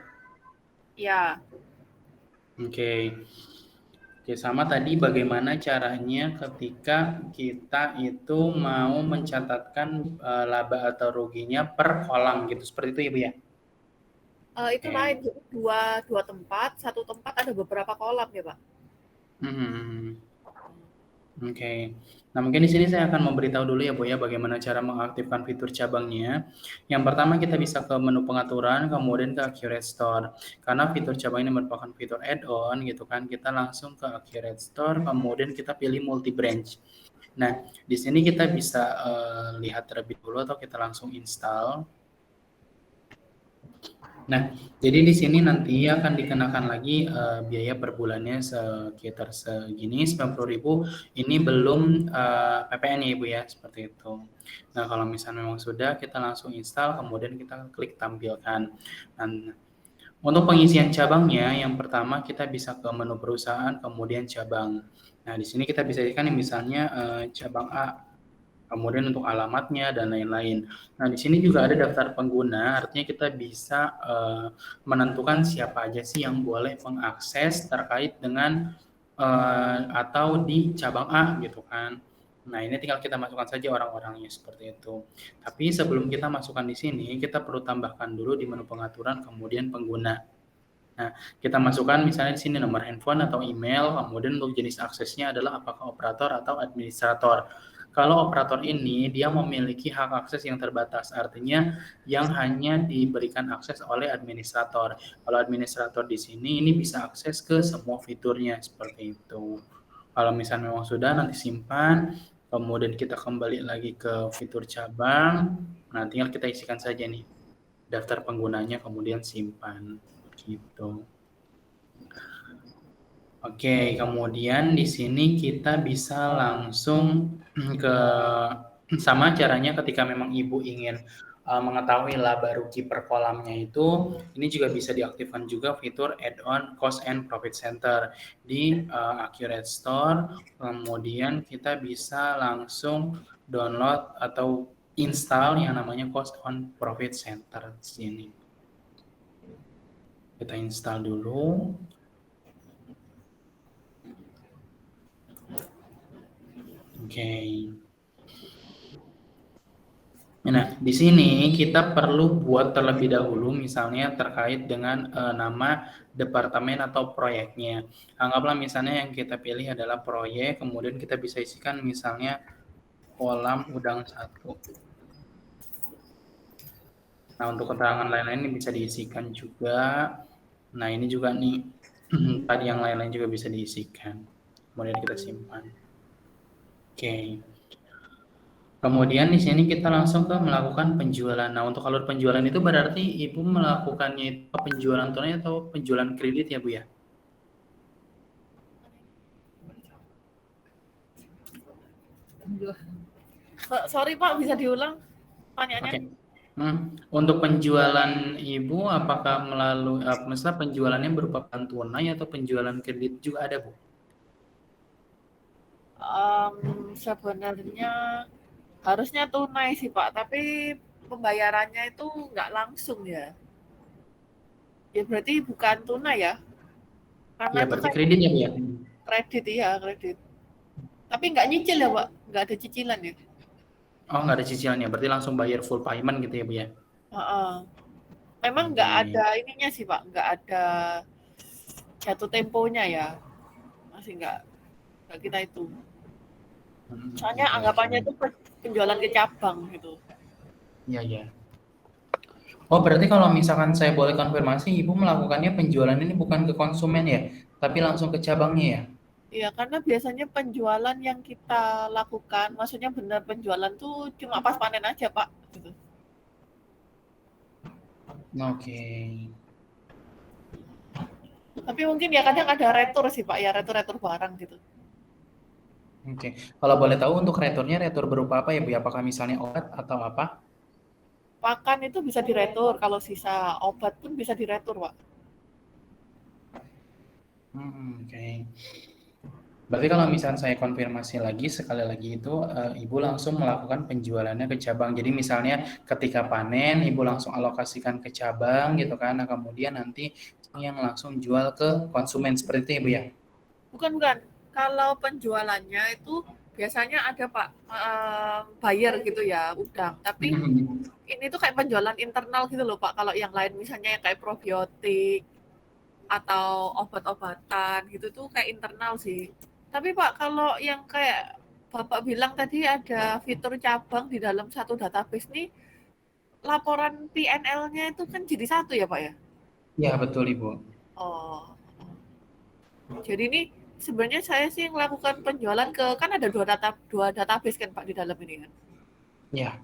Ya. Oke. Oke, sama tadi bagaimana caranya ketika kita itu mau mencatatkan laba atau ruginya per kolam gitu, seperti itu ya Bu ya? Itu lain, jadi dua tempat, satu tempat ada beberapa kolam ya Pak. Oke. Nah, mungkin di sini saya akan memberitahu dulu ya Bu ya bagaimana cara mengaktifkan fitur cabangnya. Yang pertama kita bisa ke menu pengaturan, kemudian ke Accurate Store. Karena fitur cabang ini merupakan fitur add-on gitu kan, kita langsung ke Accurate Store, kemudian kita pilih multi branch. Nah, di sini kita bisa lihat terlebih dulu atau kita langsung install. Nah, jadi di sini nanti akan dikenakan lagi biaya per bulannya sekitar segini 90.000. Ini belum PPN ya Ibu ya, seperti itu. Nah, kalau misalnya memang sudah, kita langsung install, kemudian kita klik tampilkan. Nah, untuk pengisian cabangnya, yang pertama kita bisa ke menu perusahaan, kemudian cabang. Nah, di sini kita bisa isikan misalnya cabang A. kemudian untuk alamatnya dan lain-lain. Nah, di sini juga ada daftar pengguna, artinya kita bisa menentukan siapa aja sih yang boleh mengakses terkait dengan atau di cabang A gitu kan. Nah, ini tinggal kita masukkan saja orang-orangnya seperti itu. Tapi sebelum kita masukkan di sini, kita perlu tambahkan dulu di menu pengaturan, kemudian pengguna. Nah, kita masukkan misalnya di sini nomor handphone atau email, kemudian untuk jenis aksesnya adalah apakah operator atau administrator. Kalau operator ini dia memiliki hak akses yang terbatas, artinya yang hanya diberikan akses oleh administrator. Kalau administrator di sini ini bisa akses ke semua fiturnya seperti itu. Kalau misalnya memang sudah, nanti simpan, kemudian kita kembali lagi ke fitur cabang. Nah, tinggal kita isikan saja nih daftar penggunanya, kemudian simpan gitu. Oke, kemudian di sini kita bisa langsung ke sama caranya ketika memang Ibu ingin mengetahui laba rugi per kolamnya itu, ini juga bisa diaktifkan juga fitur add-on cost and profit center di Accurate Store. Kemudian kita bisa langsung download atau install yang namanya cost on profit center di sini. Kita install dulu. Oke. Nah, di sini kita perlu buat terlebih dahulu misalnya terkait dengan nama departemen atau proyeknya. Anggaplah misalnya yang kita pilih adalah proyek, kemudian kita bisa isikan misalnya kolam udang 1. Nah, untuk keterangan lain-lain ini bisa diisikan juga. Nah, ini juga nih, tadi yang lain-lain juga bisa diisikan. Kemudian kita simpan. Oke. Kemudian di sini kita langsung ke melakukan penjualan. Nah, untuk alur penjualan itu berarti Ibu melakukannya itu penjualan tunai atau penjualan kredit ya, Bu ya? Sorry Pak, bisa diulang pertanyaannya? Oke. Untuk penjualan Ibu apakah melalui misalnya penjualannya berupa tunai atau penjualan kredit juga ada, Bu? Sebenarnya harusnya tunai sih Pak, tapi pembayarannya itu nggak langsung ya. Ya berarti bukan tunai ya? Karena Ya, itu berarti kan kredit ya, Bu ya? kredit, iya kredit. Tapi nggak nyicil ya Pak? Nggak ada cicilan ya? Oh, nggak ada cicilannya, berarti langsung bayar full payment gitu ya, Bu ya? Heeh. Memang nggak Oke. ada ininya sih Pak, nggak ada jatuh temponya ya. Masih nggak kita itu. Soalnya Oke, anggapannya oke. itu penjualan ke cabang gitu. Iya, iya. Oh, berarti kalau misalkan saya boleh konfirmasi, Ibu melakukannya penjualan ini bukan ke konsumen ya, tapi langsung ke cabangnya ya? Iya, karena biasanya penjualan yang kita lakukan, maksudnya benar penjualan tuh cuma pas panen aja, Pak. Gitu. Oke. Tapi mungkin ya kadang ada retur sih, Pak, ya retur-retur barang gitu. Oke. Kalau boleh tahu untuk returnya retur berupa apa ya, Bu? Apakah misalnya obat atau apa? Pakan itu bisa diretur, kalau sisa obat pun bisa diretur, Pak. Oke. Berarti kalau misalnya saya konfirmasi lagi, sekali lagi itu Ibu langsung melakukan penjualannya ke cabang. Jadi misalnya ketika panen, Ibu langsung alokasikan ke cabang gitu kan, nah kemudian nanti yang langsung jual ke konsumen seperti itu ya, Bu ya? Bukan. Kalau penjualannya itu biasanya ada, Pak, buyer gitu ya, udang. Tapi ini tuh kayak penjualan internal gitu loh, Pak. Kalau yang lain misalnya yang kayak probiotik atau obat-obatan gitu tuh kayak internal sih. Tapi Pak, kalau yang kayak Bapak bilang tadi ada fitur cabang di dalam satu database nih, laporan PNL-nya itu kan jadi satu ya Pak ya? Ya, betul Ibu. Oh, jadi ini sebenarnya saya sih melakukan penjualan ke, kan ada dua database kan Pak di dalam ini kan. Ya,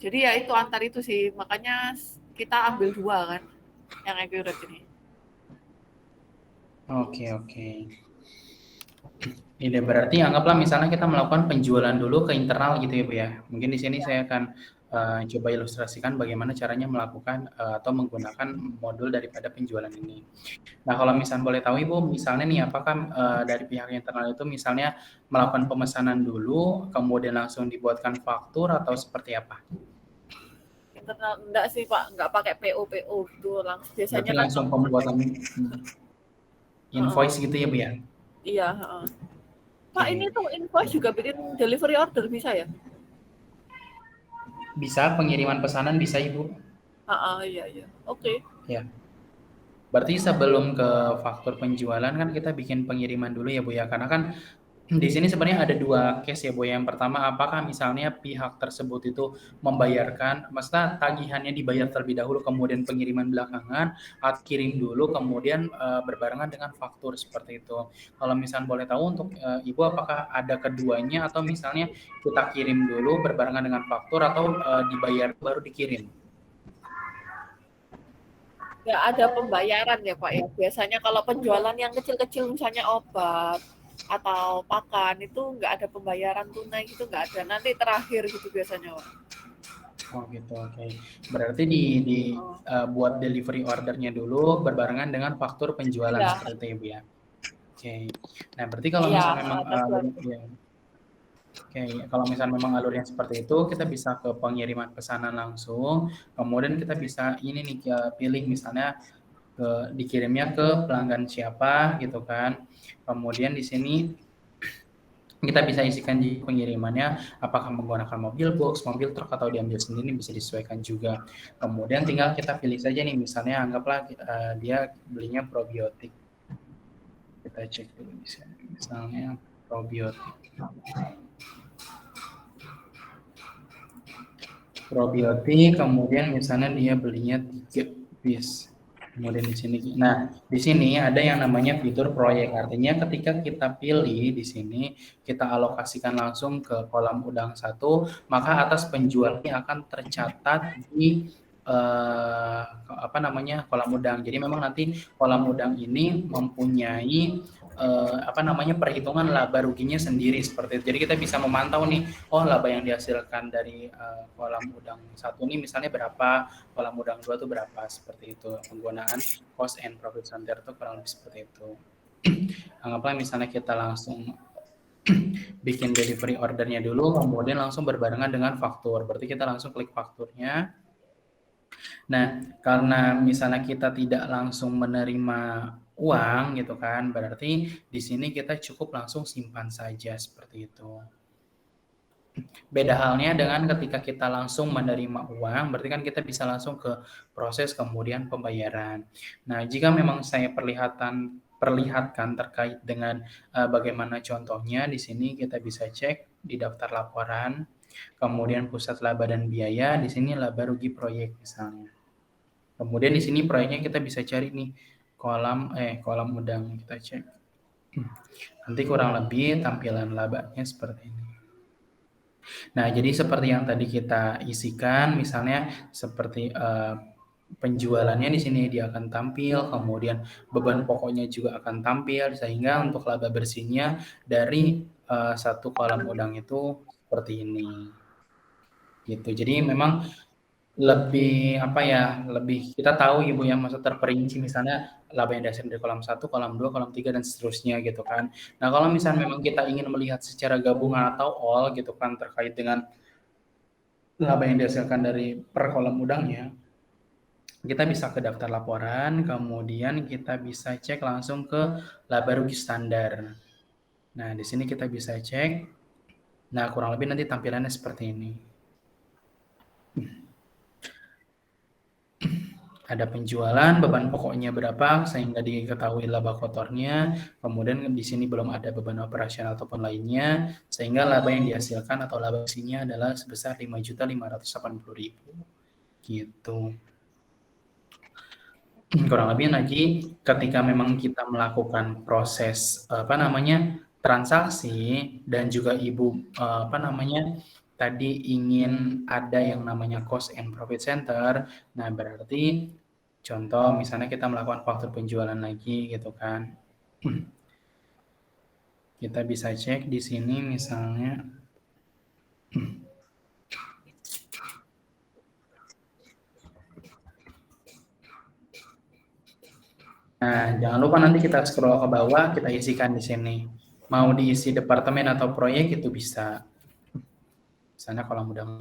Jadi ya itu antar itu sih, makanya kita ambil dua kan, yang accurate ini. oke, oke. Ini berarti anggaplah misalnya kita melakukan penjualan dulu ke internal gitu ya Bu ya. Mungkin di sini saya akan coba ilustrasikan bagaimana caranya melakukan atau menggunakan modul daripada penjualan ini. Nah kalau misalnya boleh tahu Ibu, misalnya nih apakah dari pihak internal itu misalnya melakukan pemesanan dulu, kemudian langsung dibuatkan faktur atau seperti apa? Internal enggak sih Pak, enggak pakai PO gitu langsung. Berarti Biasanya kan langsung pembuatan Heeh. invoice gitu ya Bu ya? Iya, heeh. Pak, ini Oke. tuh invoice juga bikin delivery order bisa ya? Bisa pengiriman pesanan bisa Ibu? Heeh, iya iya. Oke. Ya. Berarti sebelum ke faktur penjualan kan kita bikin pengiriman dulu ya Bu ya, karena kan di sini sebenarnya ada 2 case ya Bu. Yang pertama apakah misalnya pihak tersebut itu membayarkan, maksudnya tagihannya dibayar terlebih dahulu kemudian pengiriman belakangan, atau kirim dulu kemudian berbarengan dengan faktur seperti itu. Kalau misalnya boleh tahu untuk Ibu apakah ada keduanya atau misalnya kita kirim dulu berbarengan dengan faktur atau dibayar baru dikirim? Nggak ada pembayaran ya Pak ya. Biasanya kalau penjualan yang kecil-kecil misalnya obat atau pakan itu nggak ada pembayaran tunai gitu nggak ada. Nanti terakhir gitu biasanya Pak. Oh gitu, oke. Berarti di Oh, buat delivery ordernya dulu berbarengan dengan faktur penjualan iya, seperti itu ya, Bu ya? Oke. Nah, berarti kalau iya, misal memang tentuan. ya, oke, kalau misal memang alurnya seperti itu, kita bisa ke pengiriman pesanan langsung, kemudian kita bisa ini nih pilih misalnya dikirimnya ke pelanggan siapa gitu kan. Kemudian di sini kita bisa isikan di pengirimannya apakah menggunakan mobil box, mobil truk atau diambil sendiri bisa disesuaikan juga. Kemudian tinggal kita pilih saja nih misalnya anggaplah dia belinya probiotik. Kita cek dulu di sini. Misalnya probiotik. Probiotik kemudian misalnya dia belinya 3 piece. Kemudian di sini, nah di sini ada yang namanya fitur proyek. Artinya ketika kita pilih di sini, kita alokasikan langsung ke kolam udang 1, maka atas penjualnya akan tercatat di apa namanya kolam udang. Jadi memang nanti kolam udang ini mempunyai apa namanya perhitungan laba ruginya sendiri seperti itu. Jadi kita bisa memantau nih, oh laba yang dihasilkan dari kolam udang 1 ini misalnya berapa, kolam udang 2 itu berapa, seperti itu. Penggunaan cost and profit center itu kurang lebih seperti itu. Anggaplah misalnya kita langsung bikin delivery ordernya dulu, kemudian langsung berbarengan dengan faktur. Berarti kita langsung klik fakturnya. Nah, karena misalnya kita tidak langsung menerima uang gitu kan, berarti di sini kita cukup langsung simpan saja seperti itu. Beda halnya dengan ketika kita langsung menerima uang, berarti kan kita bisa langsung ke proses kemudian pembayaran. Nah, jika memang saya perlihatkan terkait dengan bagaimana contohnya, di sini kita bisa cek di daftar laporan, kemudian pusat laba dan biaya, di sini laba rugi proyek misalnya. Kemudian di sini proyeknya kita bisa cari nih kolam udang kita cek. Nanti kurang lebih tampilan labanya seperti ini. Nah, jadi seperti yang tadi kita isikan, misalnya seperti penjualannya di sini dia akan tampil, kemudian beban pokoknya juga akan tampil, sehingga untuk laba bersihnya dari satu kolam udang itu seperti ini. Gitu. Jadi memang lebih apa ya, lebih kita tahu Ibu yang maksud terperinci misalnya laba yang dihasilkan dari kolam 1, kolam 2, kolam 3 dan seterusnya gitu kan. Nah, kalau misalnya memang kita ingin melihat secara gabungan atau all gitu kan terkait dengan laba yang dihasilkan dari per kolam udangnya, kita bisa ke daftar laporan, kemudian kita bisa cek langsung ke laba rugi standar. Nah, di sini kita bisa cek. Nah, kurang lebih nanti tampilannya seperti ini. Ada penjualan, beban pokoknya berapa sehingga diketahui laba kotornya, kemudian di sini belum ada beban operasional ataupun lainnya, sehingga laba yang dihasilkan atau laba bersihnya adalah sebesar 5.580.000 gitu. Kurang lebih lagi ketika memang kita melakukan proses apa namanya transaksi dan juga Ibu apa namanya tadi ingin ada yang namanya cost and profit center, nah berarti contoh misalnya kita melakukan faktur penjualan lagi gitu kan. Kita bisa cek di sini misalnya. Nah, jangan lupa nanti kita scroll ke bawah, kita isikan di sini. Mau diisi departemen atau proyek itu bisa. Misalnya kalau udah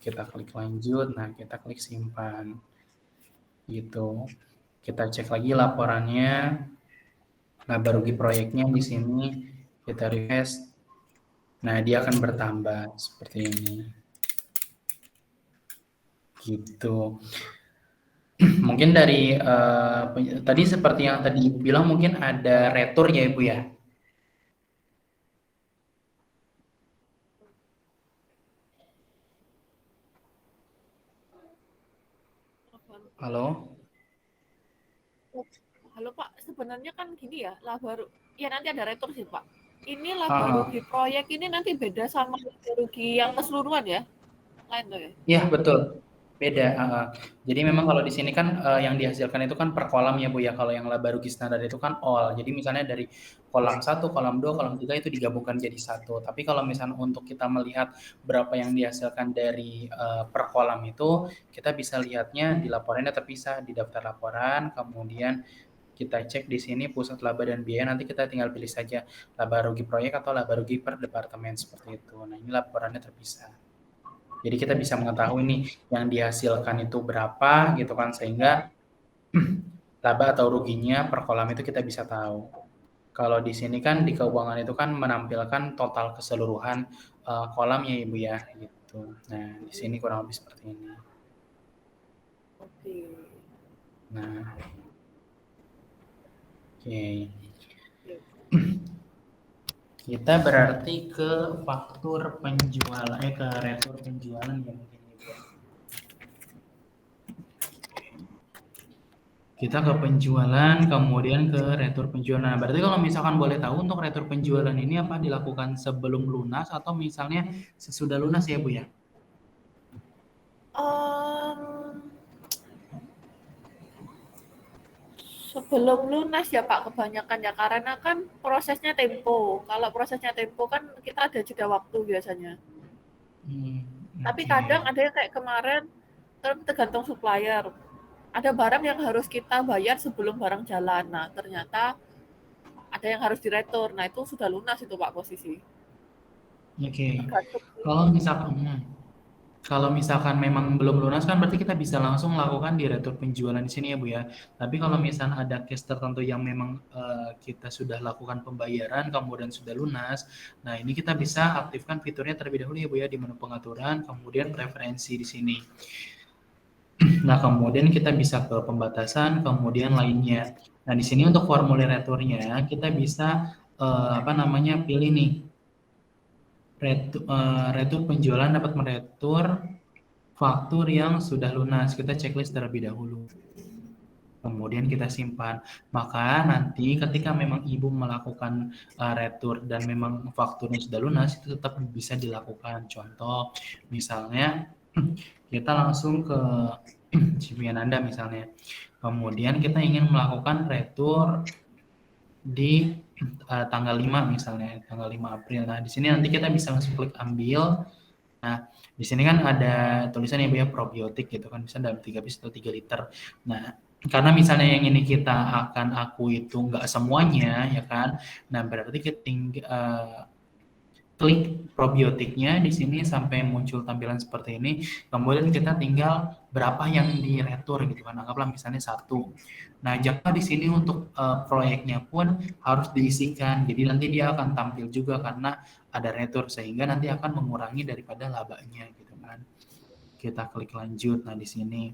kita klik lanjut, nah kita klik simpan. Gitu. Kita cek lagi laporannya, laba rugi proyeknya di sini, kita refresh. Nah, dia akan bertambah seperti ini. Gitu. Mungkin dari tadi seperti yang tadi Ibu bilang mungkin ada retur ya Ibu ya. Halo? Halo Pak, sebenarnya kan gini ya, ya nanti ada retur sih Pak. Ini laba rugi proyek ini nanti beda sama laba rugi yang keseluruhan ya? Lain tuh ya? Iya, betul. Beda. Jadi memang kalau di sini kan yang dihasilkan itu kan per kolam ya Bu ya. Kalau yang laba rugi standar itu kan all. Jadi misalnya dari kolam 1, kolam 2, kolam 3 itu digabungkan jadi satu. Tapi kalau misalnya untuk kita melihat berapa yang dihasilkan dari per kolam itu, kita bisa lihatnya di laporannya terpisah di daftar laporan, kemudian kita cek di sini pusat laba dan biaya, nanti kita tinggal pilih saja laba rugi proyek atau laba rugi per departemen seperti itu. Nah, ini laporannya terpisah. Jadi kita bisa mengetahui nih yang dihasilkan itu berapa gitu kan, sehingga laba atau ruginya per kolam itu kita bisa tahu. Kalau di sini kan di keuangan itu kan menampilkan total keseluruhan kolam ya Ibu ya gitu. Nah, di sini kurang lebih seperti ini. Oke. Nah. Oke. Kita berarti ke faktur penjualan, ke retur penjualan ya mungkin Ibu. Kita ke penjualan, kemudian ke retur penjualan. Nah, berarti kalau misalkan boleh tahu untuk retur penjualan ini apa dilakukan sebelum lunas atau misalnya sesudah lunas ya Bu ya? Sebelum lunas ya Pak kebanyakan ya, karena kan prosesnya tempo. Kalau prosesnya tempo kan kita ada jeda waktu biasanya. Tapi kadang ada yang kayak kemarin, tergantung supplier. Ada barang yang harus kita bayar sebelum barang jalan. Nah, ternyata ada yang harus diretur. Nah, itu sudah lunas itu Pak posisi. Oke. Kalau misalkan memang belum lunas kan berarti kita bisa langsung lakukan di retur penjualan di sini ya Bu ya. Tapi kalau misalnya ada case tertentu yang memang kita sudah lakukan pembayaran kemudian sudah lunas, nah ini kita bisa aktifkan fiturnya terlebih dahulu ya Bu ya di menu pengaturan, kemudian preferensi di sini. Nah, kemudian kita bisa ke pembatasan, kemudian lainnya. Nah, di sini untuk formulir returnya kita bisa pilih nih. Retur penjualan dapat meretur faktur yang sudah lunas. Kita checklist terlebih dahulu. Kemudian kita simpan. Maka nanti ketika memang Ibu melakukan retur dan memang fakturnya sudah lunas, itu tetap bisa dilakukan. Contoh, misalnya kita langsung ke Cibiananda misalnya. Kemudian kita ingin melakukan retur di tanggal 5 misalnya, tanggal 5 April. Nah, di sini nanti kita bisa langsung klik ambil. Nah, di sini kan ada tulisan ya Bu ya probiotik gitu kan, bisa dalam 3 piece atau 3 liter. Nah, karena misalnya yang ini kita akan akui itu enggak semuanya ya kan. Nah, berarti kita klik probiotiknya di sini sampai muncul tampilan seperti ini. Kemudian kita tinggal berapa yang diretur gitu kan. Anggaplah misalnya 1. Nah, jika di sini untuk proyeknya pun harus diisikan. Jadi nanti dia akan tampil juga karena ada retur sehingga nanti akan mengurangi daripada labanya gitu kan. Kita klik lanjut. Nah, di sini.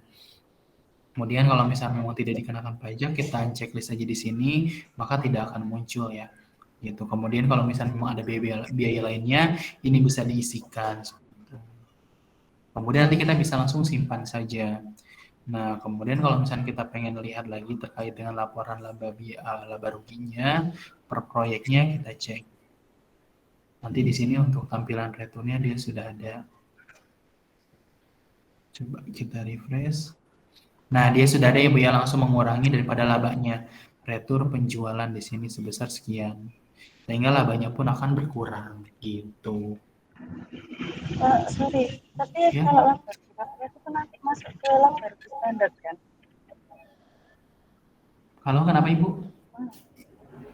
Kemudian kalau misalnya memang tidak dikenakan pajak, kita checklist aja di sini, maka tidak akan muncul ya. Gitu. Kemudian kalau misalnya memang ada biaya lainnya, ini bisa diisikan. Kemudian nanti kita bisa langsung simpan saja. Nah, kemudian kalau misalnya kita pengen lihat lagi terkait dengan laporan laba ruginya per proyeknya, kita cek. Nanti di sini untuk tampilan returnya dia sudah ada. Coba kita refresh. Nah, dia sudah ada ya langsung mengurangi daripada labanya. Retur penjualan di sini sebesar sekian. sehingga labanya pun akan berkurang gitu. Sorry, tapi Ya, kalau laba rugi proyek itu nanti masuk ke laba rugi standar kan? kalau kenapa Ibu?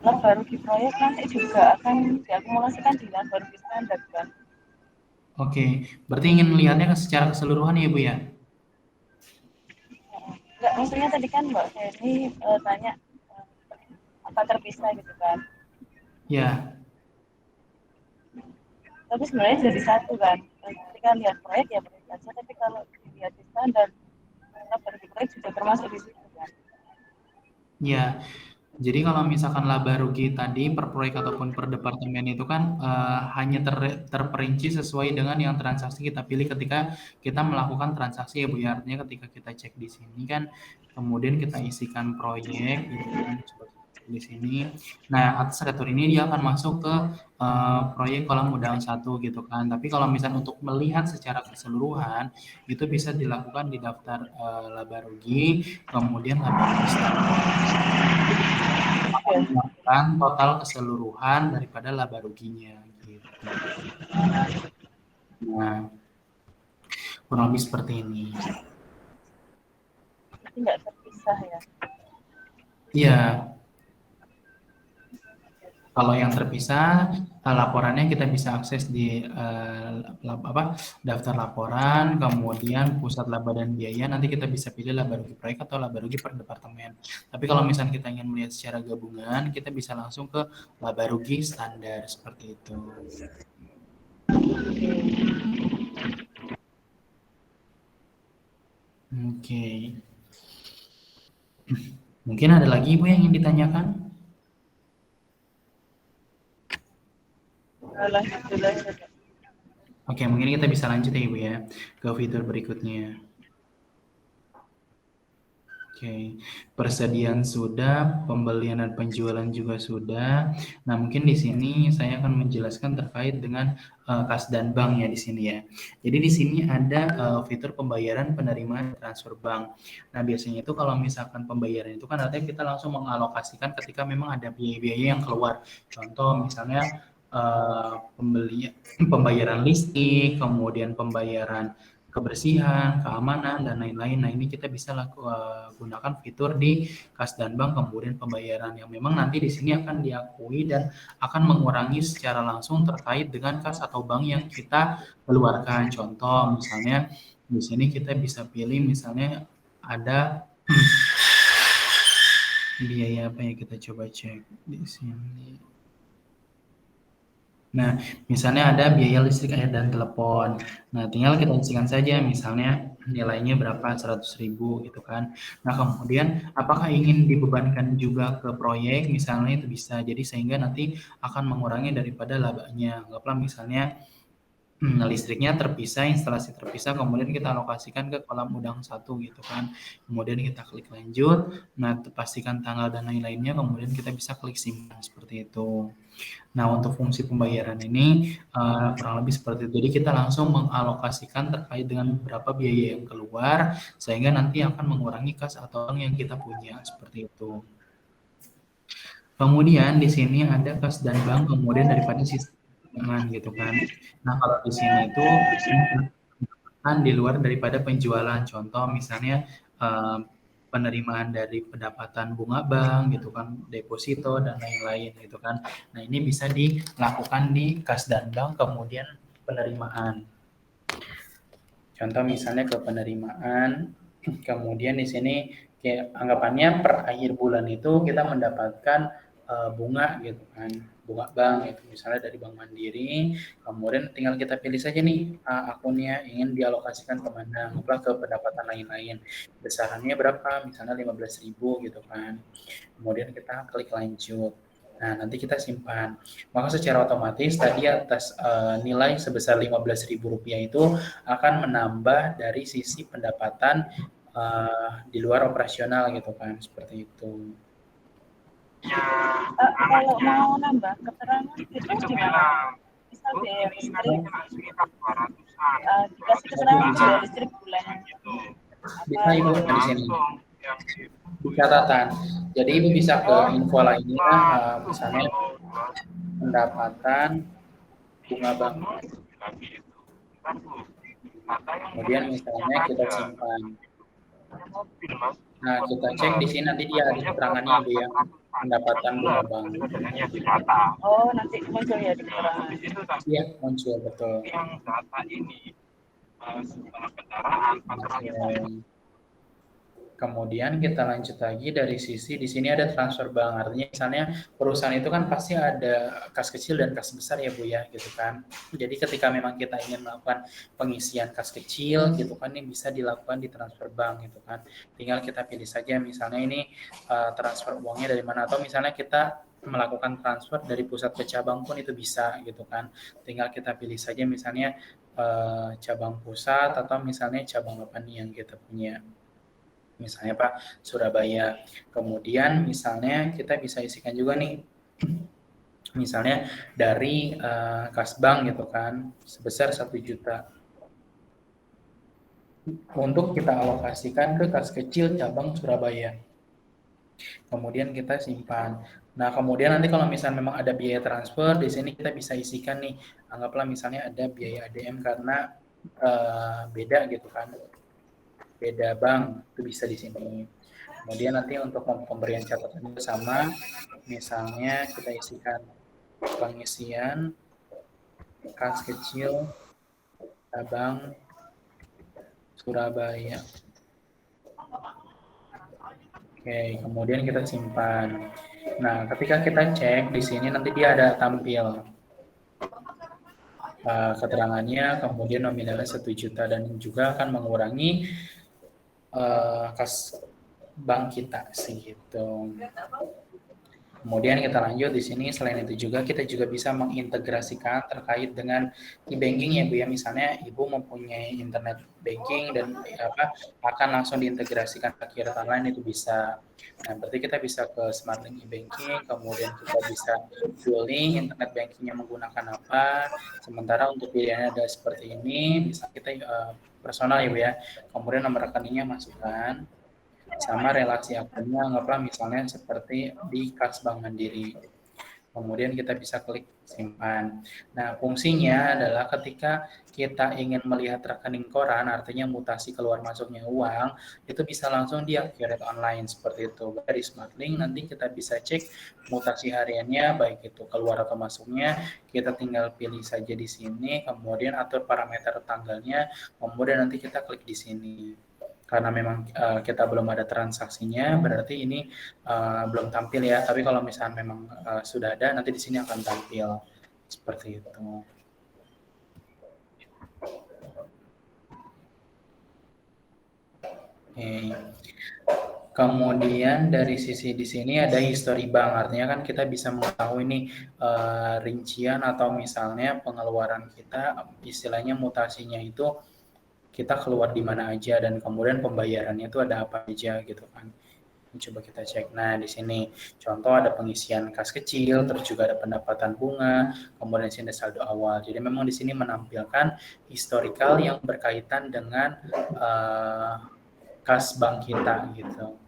Laba rugi proyek nanti juga akan diakumulasikan di laba rugi standar kan? Oke, berarti ingin melihatnya secara keseluruhan ya Ibu ya? Enggak, maksudnya tadi kan Mbak Feni tanya apa terpisah gitu kan? Ya, Tapi sebenarnya jadi satu kan. Ketika lihat proyek ya proyek aja, tapi kalau dilihat di standar laba rugi proyek juga termasuk di situ kan? ya. Jadi kalau misalkan laba rugi tadi per proyek ataupun per departemen itu kan hanya terperinci sesuai dengan yang transaksi kita pilih ketika kita melakukan transaksi ya Bu ya. Artinya ketika kita cek di sini kan kemudian kita isikan proyek gitu kan coba cek di sini. Nah, atas retur ini dia akan masuk ke proyek kolam udang 1 gitu kan. Tapi kalau misalnya untuk melihat secara keseluruhan itu bisa dilakukan di daftar laba rugi, kemudian laba rugi standar melakukan total keseluruhan daripada laba ruginya gitu. Nah, kurang lebih seperti ini. Jadi nggak terpisah ya? Iya, kalau yang terpisah laporannya kita bisa akses di daftar laporan, kemudian pusat laba dan biaya, nanti kita bisa pilih laba rugi proyek atau laba rugi per departemen. Tapi kalau misalnya kita ingin melihat secara gabungan, kita bisa langsung ke laba rugi standar seperti itu. Oke. Mungkin ada lagi Ibu yang ingin ditanyakan? Lanjut. Oke, mungkin kita bisa lanjut ya Ibu ya ke fitur berikutnya. Oke, persediaan sudah, pembelian dan penjualan juga sudah. Nah, mungkin di sini saya akan menjelaskan terkait dengan kas dan bank ya di sini ya. Jadi di sini ada fitur pembayaran penerimaan transfer bank. Nah, biasanya itu kalau misalkan pembayaran itu kan artinya kita langsung mengalokasikan ketika memang ada biaya-biaya yang keluar. Contoh misalnya pembayaran listrik, kemudian pembayaran kebersihan, keamanan, dan lain-lain. Nah, ini kita bisa gunakan fitur di kas dan bank kemudian pembayaran yang memang nanti di sini akan diakui dan akan mengurangi secara langsung terkait dengan kas atau bank yang kita keluarkan. Contoh misalnya di sini kita bisa pilih misalnya ada biaya apa ya, kita coba cek di sini. Nah, misalnya ada biaya listrik, air, dan telepon. Nah, tinggal kita isikan saja, misalnya nilainya berapa, 100.000 gitu kan. Nah, kemudian apakah ingin dibebankan juga ke proyek, misalnya itu bisa. Jadi sehingga nanti akan mengurangi daripada labanya. Anggaplah misalnya listriknya terpisah, instalasi terpisah, kemudian kita alokasikan ke kolam udang 1 gitu kan. Kemudian kita klik lanjut, nah pastikan tanggal dan lain-lainnya, kemudian kita bisa klik simpan seperti itu. Nah, untuk fungsi pembayaran ini kurang lebih seperti itu. Jadi kita langsung mengalokasikan terkait dengan berapa biaya yang keluar, sehingga nanti akan mengurangi kas atau bank yang kita punya seperti itu. Kemudian di sini ada kas dan bank, kemudian daripada sistem keuangan gitu kan. Nah, kalau di sini itu kan di luar daripada penjualan. Contoh misalnya penerimaan dari pendapatan bunga bank gitu kan, deposito dan lain-lain gitu kan. Nah, ini bisa dilakukan di kas dan bank kemudian penerimaan. Contoh misalnya ke penerimaan, kemudian di sini kayak anggapannya per akhir bulan itu kita mendapatkan bunga gitu kan, bunga bank itu misalnya dari Bank Mandiri, kemudian tinggal kita pilih saja nih akunnya ingin dialokasikan kemana, ke pendapatan lain-lain, besarannya berapa, misalnya 15.000 gitu kan, kemudian kita klik lanjut. Nah, nanti kita simpan. Maka secara otomatis tadi atas nilai sebesar Rp15.000 itu akan menambah dari sisi pendapatan di luar operasional gitu kan, seperti itu. Kalau mau nambah keterangan itu gimana? Misal biaya listrik, dikasih keterangan biaya listrik bulanan. Bisa Ibu di sini. Di catatan. Jadi Ibu bisa ke info lainnya, misalnya pendapatan bunga bank. Kemudian misalnya kita simpan. Nah, kita cek di sini nanti dia ada keterangannya Bu ya, pendapatan bunga bank. Oh, nanti muncul ya di keterangan. Iya, muncul betul. Oke. Kemudian kita lanjut lagi dari sisi di sini ada transfer bank. Artinya misalnya perusahaan itu kan pasti ada kas kecil dan kas besar ya Bu ya, gitu kan. Jadi ketika memang kita ingin melakukan pengisian kas kecil gitu kan, ini bisa dilakukan di transfer bank gitu kan. Tinggal kita pilih saja misalnya ini transfer uangnya dari mana, atau misalnya kita melakukan transfer dari pusat ke cabang pun itu bisa gitu kan. Tinggal kita pilih saja misalnya cabang pusat atau misalnya cabang apa nih yang kita punya. Misalnya Pak Surabaya. Kemudian misalnya kita bisa isikan juga nih, misalnya dari kas bank gitu kan, sebesar 1 juta. Untuk kita alokasikan ke kas kecil cabang Surabaya. Kemudian kita simpan. Nah, kemudian nanti kalau misalnya memang ada biaya transfer, di sini kita bisa isikan nih, anggaplah misalnya ada biaya ADM karena beda gitu kan. Beda bank itu bisa di sini. Kemudian nanti untuk pemberian catatan bersama, misalnya kita isikan pengisian kas kecil cabang Surabaya. Oke, kemudian kita simpan. Nah, ketika kita cek di sini nanti dia ada tampil keterangannya, kemudian nominalnya 1 juta dan juga akan mengurangi kas bank kita sih gitu. Kemudian kita lanjut di sini, selain itu juga kita juga bisa mengintegrasikan terkait dengan e-banking ya Bu ya. Misalnya Ibu mempunyai internet banking dan akan langsung diintegrasikan ke QRIS online, itu bisa. Nah, berarti kita bisa ke SmartLink e-banking, kemudian kita bisa pilih internet bankingnya menggunakan apa. Sementara untuk pilihannya ada seperti ini, bisa kita personal ya Bu ya. Kemudian nomor rekeningnya masukkan. Sama relasi akunnya, anggaplah misalnya seperti di kas Bank Mandiri. Kemudian kita bisa klik simpan. Nah, fungsinya adalah ketika kita ingin melihat rekening koran, artinya mutasi keluar masuknya uang, itu bisa langsung di QRIS online seperti itu. Dari SmartLink nanti kita bisa cek mutasi hariannya, baik itu keluar atau masuknya, kita tinggal pilih saja di sini, kemudian atur parameter tanggalnya, kemudian nanti kita klik di sini. Karena memang kita belum ada transaksinya, berarti ini belum tampil ya. Tapi kalau misalnya memang sudah ada, nanti di sini akan tampil seperti itu. Oke. Kemudian dari sisi di sini ada history bank, artinya kan kita bisa mengetahui nih rincian atau misalnya pengeluaran kita, istilahnya mutasinya itu kita keluar di mana aja dan kemudian pembayarannya itu ada apa aja gitu kan. Coba kita cek. Nah, di sini contoh ada pengisian kas kecil, terus juga ada pendapatan bunga, kemudian di sini saldo awal. Jadi memang di sini menampilkan historical yang berkaitan dengan kas bank kita gitu.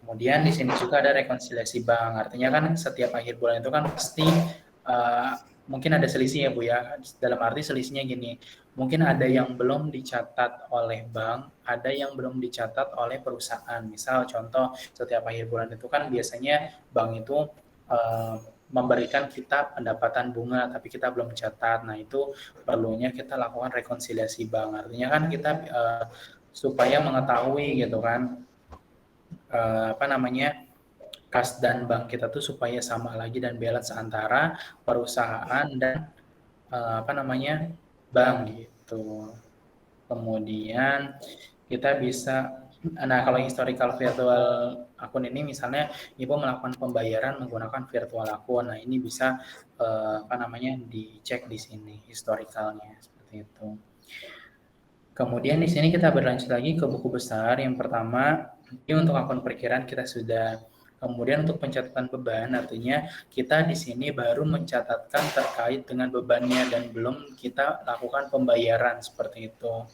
Kemudian di sini juga ada rekonsiliasi bank. Artinya kan setiap akhir bulan itu kan pasti mungkin ada selisih ya Bu ya. Dalam arti selisihnya gini, mungkin ada yang belum dicatat oleh bank, ada yang belum dicatat oleh perusahaan. Misal contoh setiap akhir bulan itu kan biasanya bank itu memberikan kita pendapatan bunga tapi kita belum catat. Nah, itu perlunya kita lakukan rekonsiliasi bank. Artinya kan kita supaya mengetahui gitu kan kas dan bank kita tuh supaya sama lagi dan balance antara perusahaan dan bank gitu. Kemudian kita bisa, nah kalau historical virtual akun ini misalnya Ibu melakukan pembayaran menggunakan virtual akun, nah ini bisa dicek di sini historicalnya seperti itu. Kemudian di sini kita berlanjut lagi ke buku besar. Yang pertama ini untuk akun perkiraan kita sudah. Kemudian untuk pencatatan beban, artinya kita di sini baru mencatatkan terkait dengan bebannya dan belum kita lakukan pembayaran seperti itu.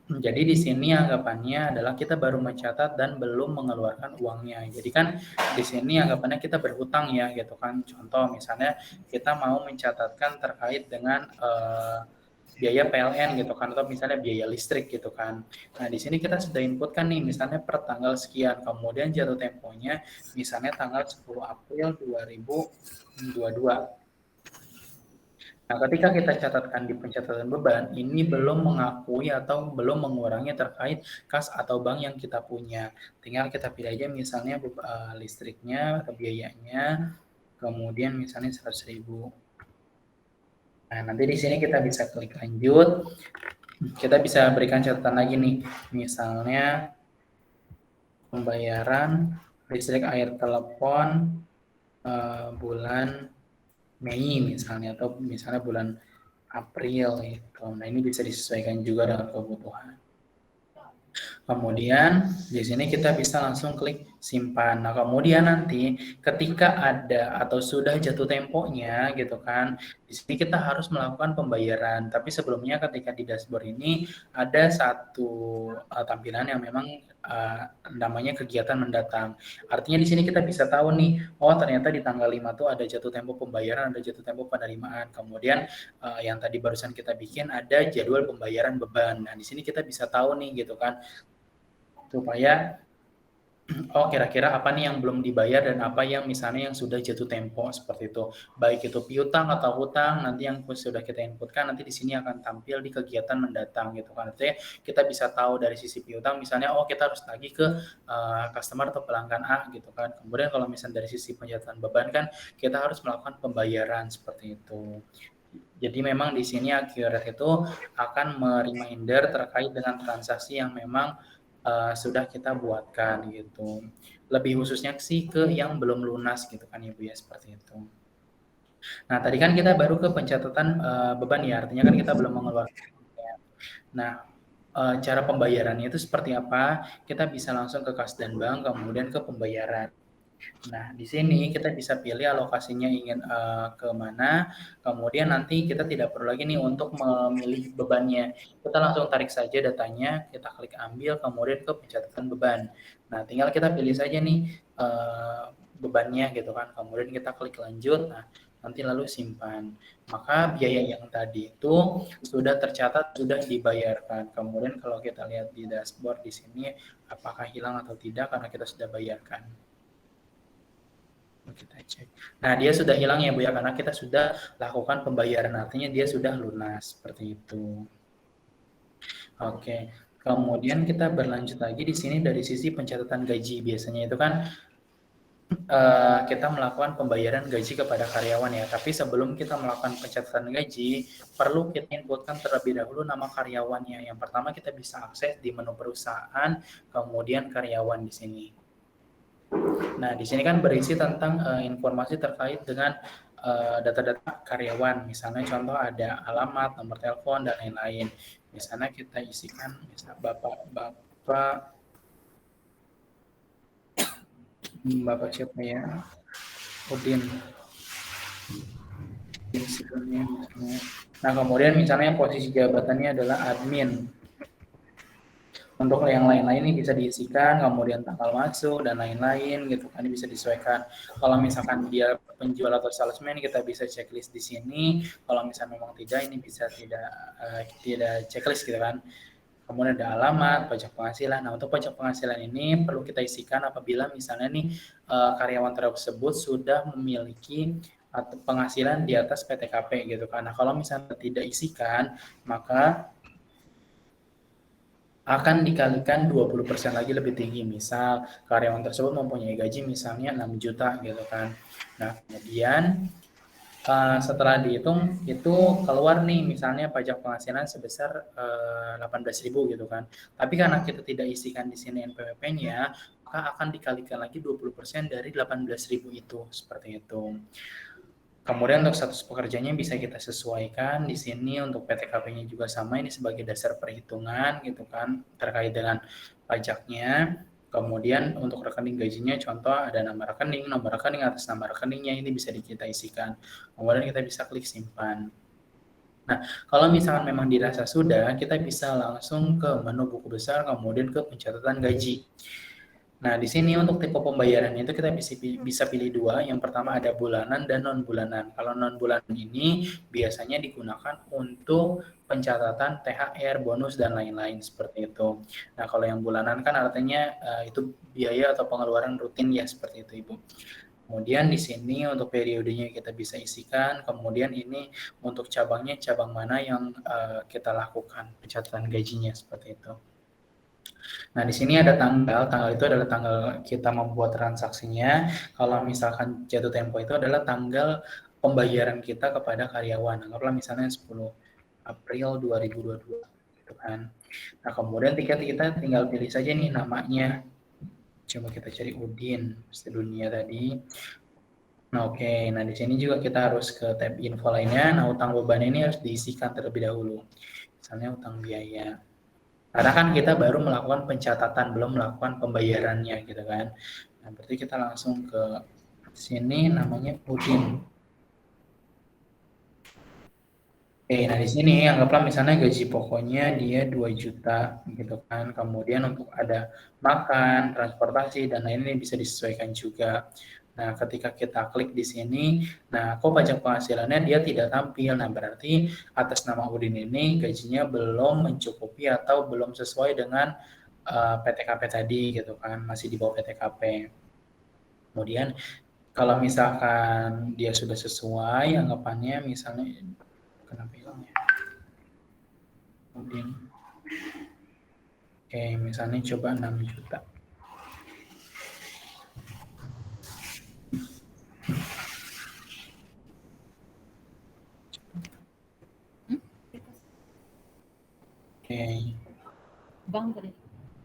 Jadi di sini anggapannya adalah kita baru mencatat dan belum mengeluarkan uangnya. Jadi kan di sini anggapannya kita berhutang ya gitu kan. Contoh misalnya kita mau mencatatkan terkait dengan biaya PLN gitu kan, atau misalnya biaya listrik gitu kan. Nah di sini kita sudah inputkan nih misalnya per tanggal sekian, kemudian jatuh temponya misalnya tanggal 10 April 2022. Nah, ketika kita catatkan di pencatatan beban, ini belum mengakui atau belum mengurangi terkait kas atau bank yang kita punya. Tinggal kita pilih aja misalnya listriknya atau biayanya, kemudian misalnya 100.000. Nah, nanti di sini kita bisa klik lanjut. Kita bisa berikan catatan lagi nih, misalnya pembayaran listrik, air, telepon bulan Mei misalnya, atau misalnya bulan April gitu. Nah, ini bisa disesuaikan juga dengan kebutuhan. Kemudian di sini kita bisa langsung klik simpan. Nah, kemudian nanti ketika ada atau sudah jatuh temponya gitu kan, di sini kita harus melakukan pembayaran. Tapi sebelumnya ketika di dashboard ini ada satu tampilan yang memang namanya kegiatan mendatang. Artinya di sini kita bisa tahu nih, oh ternyata di tanggal 5 tuh ada jatuh tempo pembayaran, ada jatuh tempo penerimaan. Kemudian yang tadi barusan kita bikin ada jadwal pembayaran beban. Nah, di sini kita bisa tahu nih gitu kan, supaya oh kira-kira apa nih yang belum dibayar dan apa yang misalnya yang sudah jatuh tempo seperti itu. Baik itu piutang atau hutang, nanti yang sudah kita inputkan nanti di sini akan tampil di kegiatan mendatang gitu kan. Artinya kita bisa tahu dari sisi piutang misalnya oh kita harus lagi ke customer atau pelanggan A gitu kan. Kemudian kalau misalnya dari sisi pencatatan beban kan kita harus melakukan pembayaran seperti itu. Jadi memang di sini Accurate itu akan mereminder terkait dengan transaksi yang memang sudah kita buatkan gitu. Lebih khususnya sih ke yang belum lunas gitu kan Ibu ya, seperti itu. Nah, tadi kan kita baru ke pencatatan beban ya, artinya kan kita belum mengeluarkan. Nah, cara pembayarannya itu seperti apa? Kita bisa langsung ke kas dan bank, kemudian ke pembayaran. Nah, di sini kita bisa pilih alokasinya ingin ke mana, kemudian nanti kita tidak perlu lagi nih untuk memilih bebannya. Kita langsung tarik saja datanya, kita klik ambil, kemudian ke pencatatan beban. Nah, tinggal kita pilih saja nih bebannya gitu kan, kemudian kita klik lanjut, nah nanti lalu simpan. Maka biaya yang tadi itu sudah tercatat, sudah dibayarkan. Kemudian kalau kita lihat di dashboard di sini, apakah hilang atau tidak karena kita sudah bayarkan. Kita cek. Nah, dia sudah hilang ya Bu ya, karena kita sudah lakukan pembayaran, artinya dia sudah lunas, seperti itu. Oke, kemudian kita berlanjut lagi di sini dari sisi pencatatan gaji. Biasanya itu kan kita melakukan pembayaran gaji kepada karyawan ya, tapi sebelum kita melakukan pencatatan gaji, perlu kita inputkan terlebih dahulu nama karyawannya. Yang pertama kita bisa akses di menu perusahaan, kemudian karyawan di sini. Nah, di sini kan berisi tentang informasi terkait dengan data-data karyawan. Misalnya contoh ada alamat, nomor telepon, dan lain-lain. Misalnya kita isikan, misalnya Bapak siapa ya? Udin. Nah, kemudian misalnya posisi jabatannya adalah admin. Untuk yang lain-lain ini bisa diisikan, kemudian tanggal masuk dan lain-lain gitu kan, bisa disesuaikan. Kalau misalkan dia penjual atau salesman, kita bisa checklist di sini. Kalau misalnya memang tidak, ini bisa tidak checklist gitu kan. Kemudian ada alamat, pajak penghasilan. Nah, untuk pajak penghasilan ini perlu kita isikan apabila misalnya nih karyawan tersebut sudah memiliki atau penghasilan di atas PTKP gitu kan. Nah, kalau misalnya tidak isikan, maka akan dikalikan 20% lagi lebih tinggi. Misal karyawan tersebut mempunyai gaji misalnya 6 juta gitu kan. Nah, kemudian setelah dihitung itu keluar nih misalnya pajak penghasilan sebesar 18.000 gitu kan. Tapi karena kita tidak isikan di sini NPWP-nya, maka akan dikalikan lagi 20% dari 18.000 itu, seperti itu. Kemudian untuk status pekerjanya bisa kita sesuaikan di sini, untuk PTKP-nya juga sama, ini sebagai dasar perhitungan gitu kan terkait dengan pajaknya. Kemudian untuk rekening gajinya contoh ada nama rekening, nomor rekening atas nama rekeningnya ini bisa kita isikan. Kemudian kita bisa klik simpan. Nah, kalau misalkan memang dirasa sudah, kita bisa langsung ke menu buku besar, kemudian ke pencatatan gaji. Nah, di sini untuk tipe pembayaran itu kita bisa pilih dua. Yang pertama ada bulanan dan non-bulanan. Kalau non-bulanan ini biasanya digunakan untuk pencatatan THR, bonus, dan lain-lain seperti itu. Nah, kalau yang bulanan kan artinya itu biaya atau pengeluaran rutin ya seperti itu, Ibu. Kemudian di sini untuk periodenya kita bisa isikan, kemudian ini untuk cabangnya cabang mana yang kita lakukan pencatatan gajinya seperti itu. Nah, di sini ada tanggal itu adalah tanggal kita membuat transaksinya. Kalau misalkan jatuh tempo itu adalah tanggal pembayaran kita kepada karyawan. Anggaplah misalnya 10 April 2022 gitu kan. Nah, kemudian tiket kita tinggal pilih saja nih namanya. Coba kita cari Udin sedunia tadi. Nah, oke. Nah, di sini juga kita harus ke tab info lainnya. Nah, utang beban ini harus diisikan terlebih dahulu. Misalnya utang biaya. Karena kan kita baru melakukan pencatatan, belum melakukan pembayarannya gitu kan. Nah, berarti kita langsung ke sini namanya Udin. Oke, nah di sini anggaplah misalnya gaji pokoknya dia 2 juta gitu kan. Kemudian untuk ada makan, transportasi dan lain-lain bisa disesuaikan juga. Nah, ketika kita klik di sini, nah kok pajak penghasilannya dia tidak tampil. Nah, berarti atas nama Udin ini gajinya belum mencukupi atau belum sesuai dengan PTKP tadi gitu kan, masih di bawah PTKP. Kemudian kalau misalkan dia sudah sesuai anggapannya misalnya kenapa hilang ya? Udin. Oke, misalnya coba 6 juta. Oke. Bang tadi.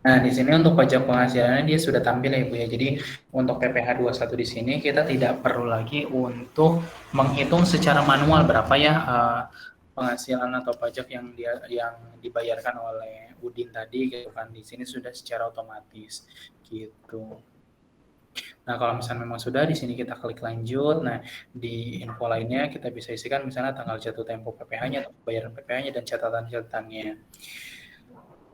Nah, di sini untuk pajak penghasilannya dia sudah tampil ya, Bu ya. Jadi untuk PPh 21 di sini kita tidak perlu lagi untuk menghitung secara manual berapa ya penghasilan atau pajak yang dibayarkan oleh Udin tadi gitu kan. Di sini sudah secara otomatis gitu. Nah, kalau misalnya memang sudah, di sini kita klik lanjut. Nah, di info lainnya kita bisa isikan misalnya tanggal jatuh tempo PPh-nya atau pembayaran PPh-nya dan catatan-catatannya.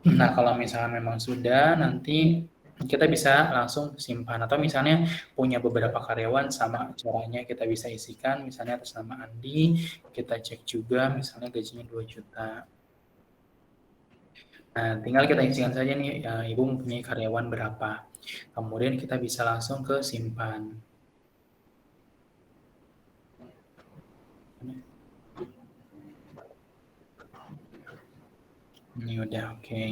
Nah, kalau misalnya memang sudah, nanti kita bisa langsung simpan. Atau misalnya punya beberapa karyawan, sama caranya kita bisa isikan. Misalnya atas nama Andi, kita cek juga misalnya gajinya 2 juta. Nah, tinggal kita isikan saja nih, Ibu mempunyai karyawan berapa. Kemudian kita bisa langsung ke simpan. Ini udah oke.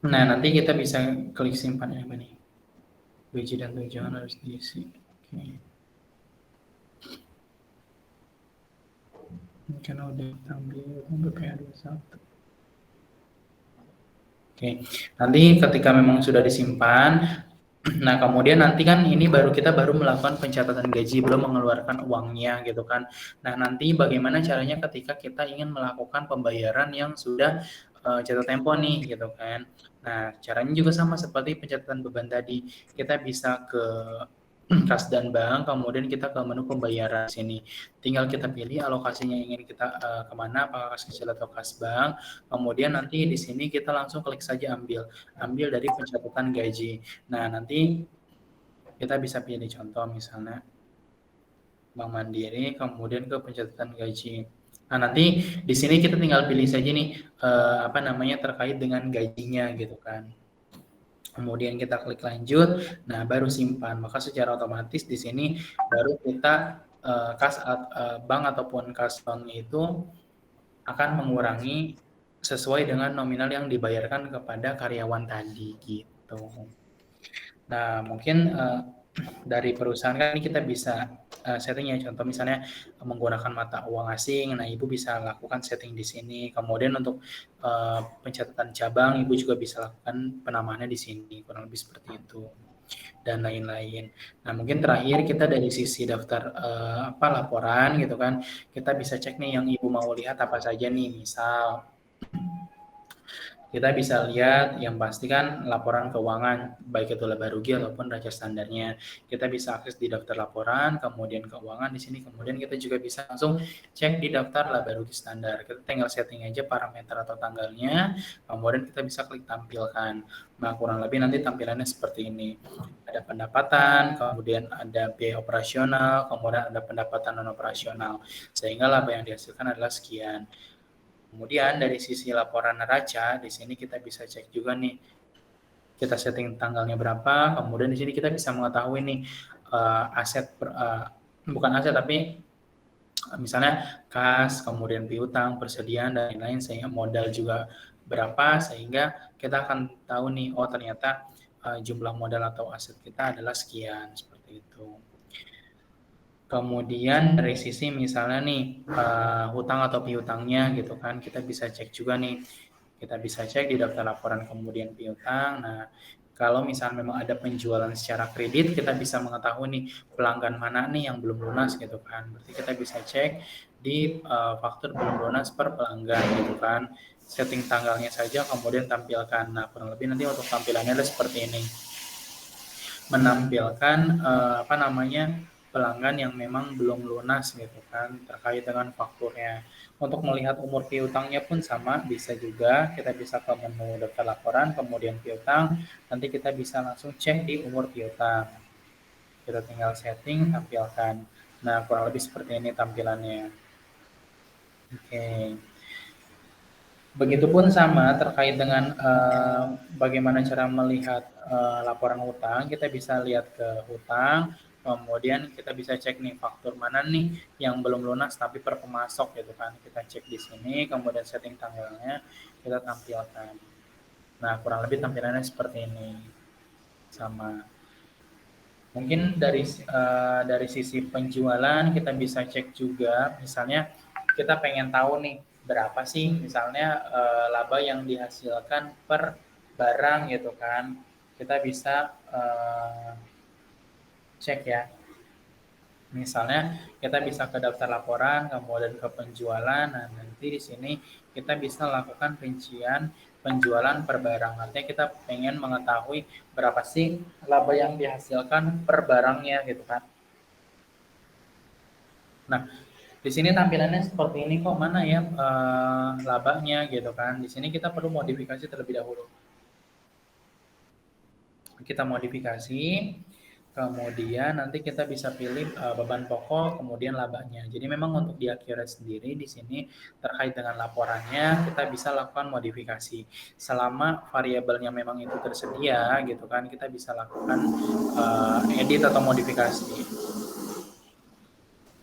Nah, nanti kita bisa klik simpan apa nih? Gaji dan tunjangan harus diisi. Oke. Ini karena udah ambil BPH 21. Oke. Nanti ketika memang sudah disimpan, nah kemudian nanti kan ini kita baru melakukan pencatatan gaji, belum mengeluarkan uangnya gitu kan. Nah, nanti bagaimana caranya ketika kita ingin melakukan pembayaran yang sudah jatuh tempo nih gitu kan. Nah, caranya juga sama seperti pencatatan beban tadi. Kita bisa ke kas dan bank, kemudian kita ke menu pembayaran sini. Tinggal kita pilih alokasinya ingin kita kemana, apakah kas kecil atau kas bank. Kemudian nanti di sini kita langsung klik saja ambil dari pencatatan gaji. Nah, nanti kita bisa pilih contoh misalnya Bank Mandiri, kemudian ke pencatatan gaji. Nah, nanti di sini kita tinggal pilih saja nih terkait dengan gajinya gitu kan. Kemudian kita klik lanjut, nah baru simpan. Maka secara otomatis di sini baru kita bank ataupun kas bank itu akan mengurangi sesuai dengan nominal yang dibayarkan kepada karyawan tadi gitu. Nah, mungkin dari perusahaan kan ini kita bisa setting ya, contoh misalnya menggunakan mata uang asing. Nah, Ibu bisa lakukan setting di sini. Kemudian untuk pencatatan cabang, Ibu juga bisa lakukan penamaannya di sini, kurang lebih seperti itu dan lain-lain. Nah, mungkin terakhir kita dari sisi daftar laporan gitu kan, kita bisa cek nih yang Ibu mau lihat apa saja nih. Misal Kita bisa lihat yang pasti kan laporan keuangan, baik itu laba rugi ataupun neraca standarnya. Kita bisa akses di daftar laporan, kemudian keuangan di sini, kemudian kita juga bisa langsung cek di daftar laba rugi standar. Kita tinggal setting aja parameter atau tanggalnya, kemudian kita bisa klik tampilkan. Nah, kurang lebih nanti tampilannya seperti ini. Ada pendapatan, kemudian ada biaya operasional, kemudian ada pendapatan non operasional. Sehingga laba yang dihasilkan adalah sekian. Kemudian dari sisi laporan neraca, di sini kita bisa cek juga nih, kita setting tanggalnya berapa, kemudian di sini kita bisa mengetahui nih bukan aset tapi misalnya kas, kemudian piutang, persediaan dan lain-lain, sehingga modal juga berapa, sehingga kita akan tahu nih, oh ternyata jumlah modal atau aset kita adalah sekian, seperti itu. Kemudian dari sisi misalnya nih hutang atau piutangnya gitu kan, kita bisa cek juga nih. Kita bisa cek di daftar laporan kemudian piutang. Nah, kalau misalnya memang ada penjualan secara kredit, kita bisa mengetahui nih pelanggan mana nih yang belum lunas gitu kan. Berarti kita bisa cek di faktur belum lunas per pelanggan gitu kan. Setting tanggalnya saja kemudian tampilkan. Nah, kurang lebih nanti untuk tampilannya ada seperti ini. Menampilkan pelanggan yang memang belum lunas gitu kan terkait dengan fakturnya. Untuk melihat umur piutangnya pun sama, bisa juga kita bisa ke menu daftar laporan, kemudian piutang, nanti kita bisa langsung cek di umur piutang. Kita tinggal setting, tampilkan. Nah, kurang lebih seperti ini tampilannya. Oke. Begitupun sama terkait dengan bagaimana cara melihat laporan hutang, kita bisa lihat ke hutang, kemudian kita bisa cek nih faktur mana nih yang belum lunas tapi per pemasok gitu kan. Kita cek di sini, kemudian setting tanggalnya, kita tampilkan. Nah, kurang lebih tampilannya seperti ini. Sama. Mungkin dari sisi penjualan kita bisa cek juga, misalnya kita pengen tahu nih berapa sih misalnya laba yang dihasilkan per barang gitu kan. Kita bisa cek ya. Misalnya kita bisa ke daftar laporan, kemudian ke penjualan. Nah, nanti di sini kita bisa lakukan rincian penjualan per barang. Artinya kita pengen mengetahui berapa sih laba yang dihasilkan per barangnya gitu kan. Nah, di sini tampilannya seperti ini kok, mana ya labanya gitu kan. Di sini kita perlu modifikasi terlebih dahulu. Kita modifikasi, kemudian nanti kita bisa pilih beban pokok, kemudian labanya. Jadi memang untuk di Accurate sendiri di sini terkait dengan laporannya kita bisa lakukan modifikasi. Selama variabelnya memang itu tersedia gitu kan, kita bisa lakukan edit atau modifikasi.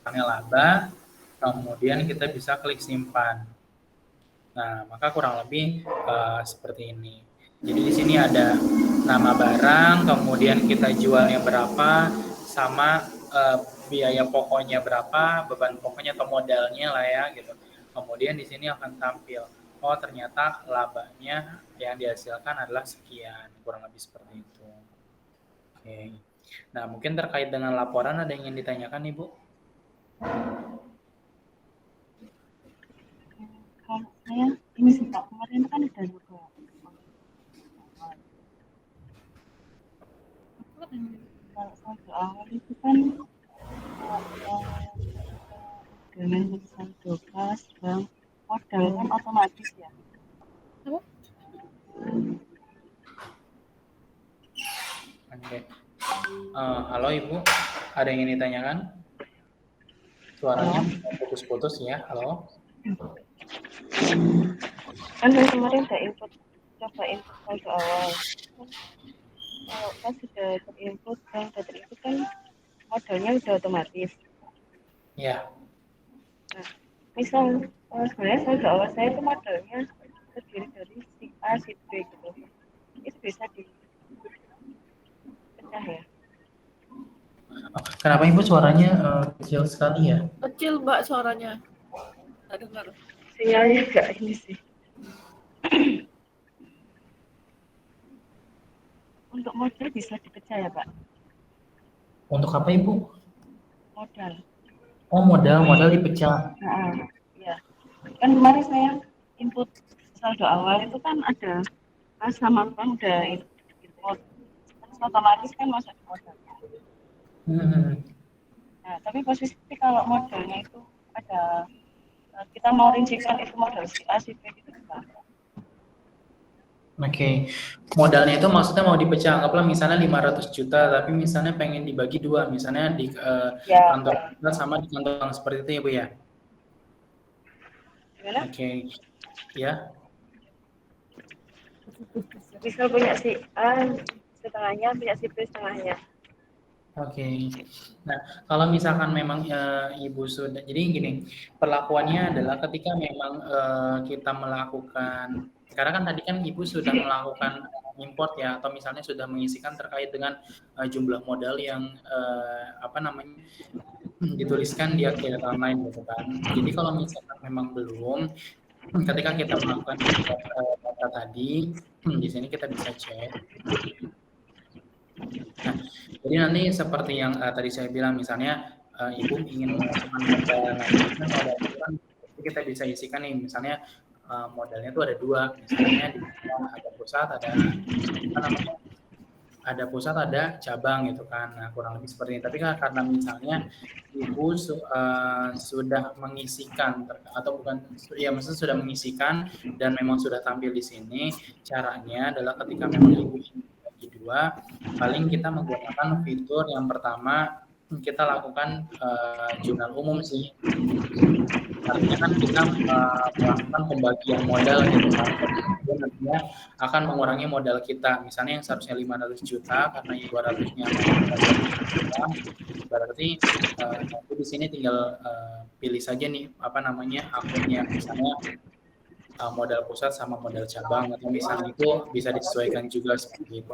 Panel laba, kemudian kita bisa klik simpan. Nah, maka kurang lebih seperti ini. Jadi di sini ada nama barang, kemudian kita jualnya berapa, sama biaya pokoknya berapa, beban pokoknya atau modalnya lah ya gitu. Kemudian di sini akan tampil, oh ternyata labanya yang dihasilkan adalah sekian, kurang lebih seperti itu. Oke. Nah, mungkin terkait dengan laporan ada yang ingin ditanyakan Ibu? Kalau saya ini sih Pak, kemarin kan udah juga kalau saldo awal itu kan dengan saldo kas bank modal kan otomatis ya. Oke. Halo Ibu, ada yang ingin ditanyakan? Suaranya putus-putus ya, halo? Kan saya kemarin udah coba input saldo awal. Kalau pas sudah terinput kan modalnya udah otomatis. Ya. Nah, misal sebenarnya saldo awal saya itu modalnya terdiri dari si A, si B gitu. Itu bisa dipecah ya. Kenapa Ibu suaranya kecil sekali ya? Kecil Mbak suaranya. Nggak dengar. Sinyalnya enggak ini sih. Untuk modal bisa dipecah ya Pak? Untuk apa Ibu? Modal. Oh modal dipecah. Nah, ya. Kan kemarin saya input saldo awal itu kan ada kas sama bank udah input, terus otomatis kan masuk di modalnya. Nah, tapi posisi kalau modalnya itu ada kita mau rincikan itu modal si A, si B gitu gimana? Oke, modalnya itu maksudnya mau dipecah, anggaplah misalnya 500 juta, tapi misalnya pengen dibagi dua, misalnya di Ya, kantor kita sama di kantor bank, seperti itu ya Bu ya? gimana? Oke, ya. Misal punya si A setengahnya, punya si B setengahnya. Oke. Nah, kalau misalkan memang Ibu sudah, jadi gini, perlakuannya adalah ketika memang kita melakukan, karena kan tadi kan Ibu sudah melakukan import ya, atau misalnya sudah mengisikan terkait dengan jumlah modal yang apa namanya dituliskan di akhirat online gitu kan. Jadi kalau misalkan memang belum, ketika kita melakukan import data tadi, di sini kita bisa cek. Nah, jadi nanti seperti yang tadi saya bilang, misalnya Ibu ingin memasukkan modal, nah biasanya modal itu kan kita bisa isikan nih, misalnya modalnya itu ada dua, misalnya di ada pusat, ada apa namanya, ada pusat, ada cabang gitu kan, nah kurang lebih seperti ini. Tapi kan karena misalnya Ibu sudah mengisikan atau bukan, ya maksudnya sudah mengisikan dan memang sudah tampil di sini, caranya adalah ketika memang Ibu ingin bagi dua, paling kita menggunakan fitur yang pertama kita lakukan jurnal umum sih. Artinya kan kita melakukan pembagian modal gitu kan. Itu nantinya akan mengurangi modal kita. Misalnya yang seharusnya 500 juta karena 200-nya juta, berarti nanti di sini tinggal pilih saja nih apa namanya akunnya, misalnya modal pusat sama modal cabang, atau misalnya itu bisa disesuaikan juga seperti itu.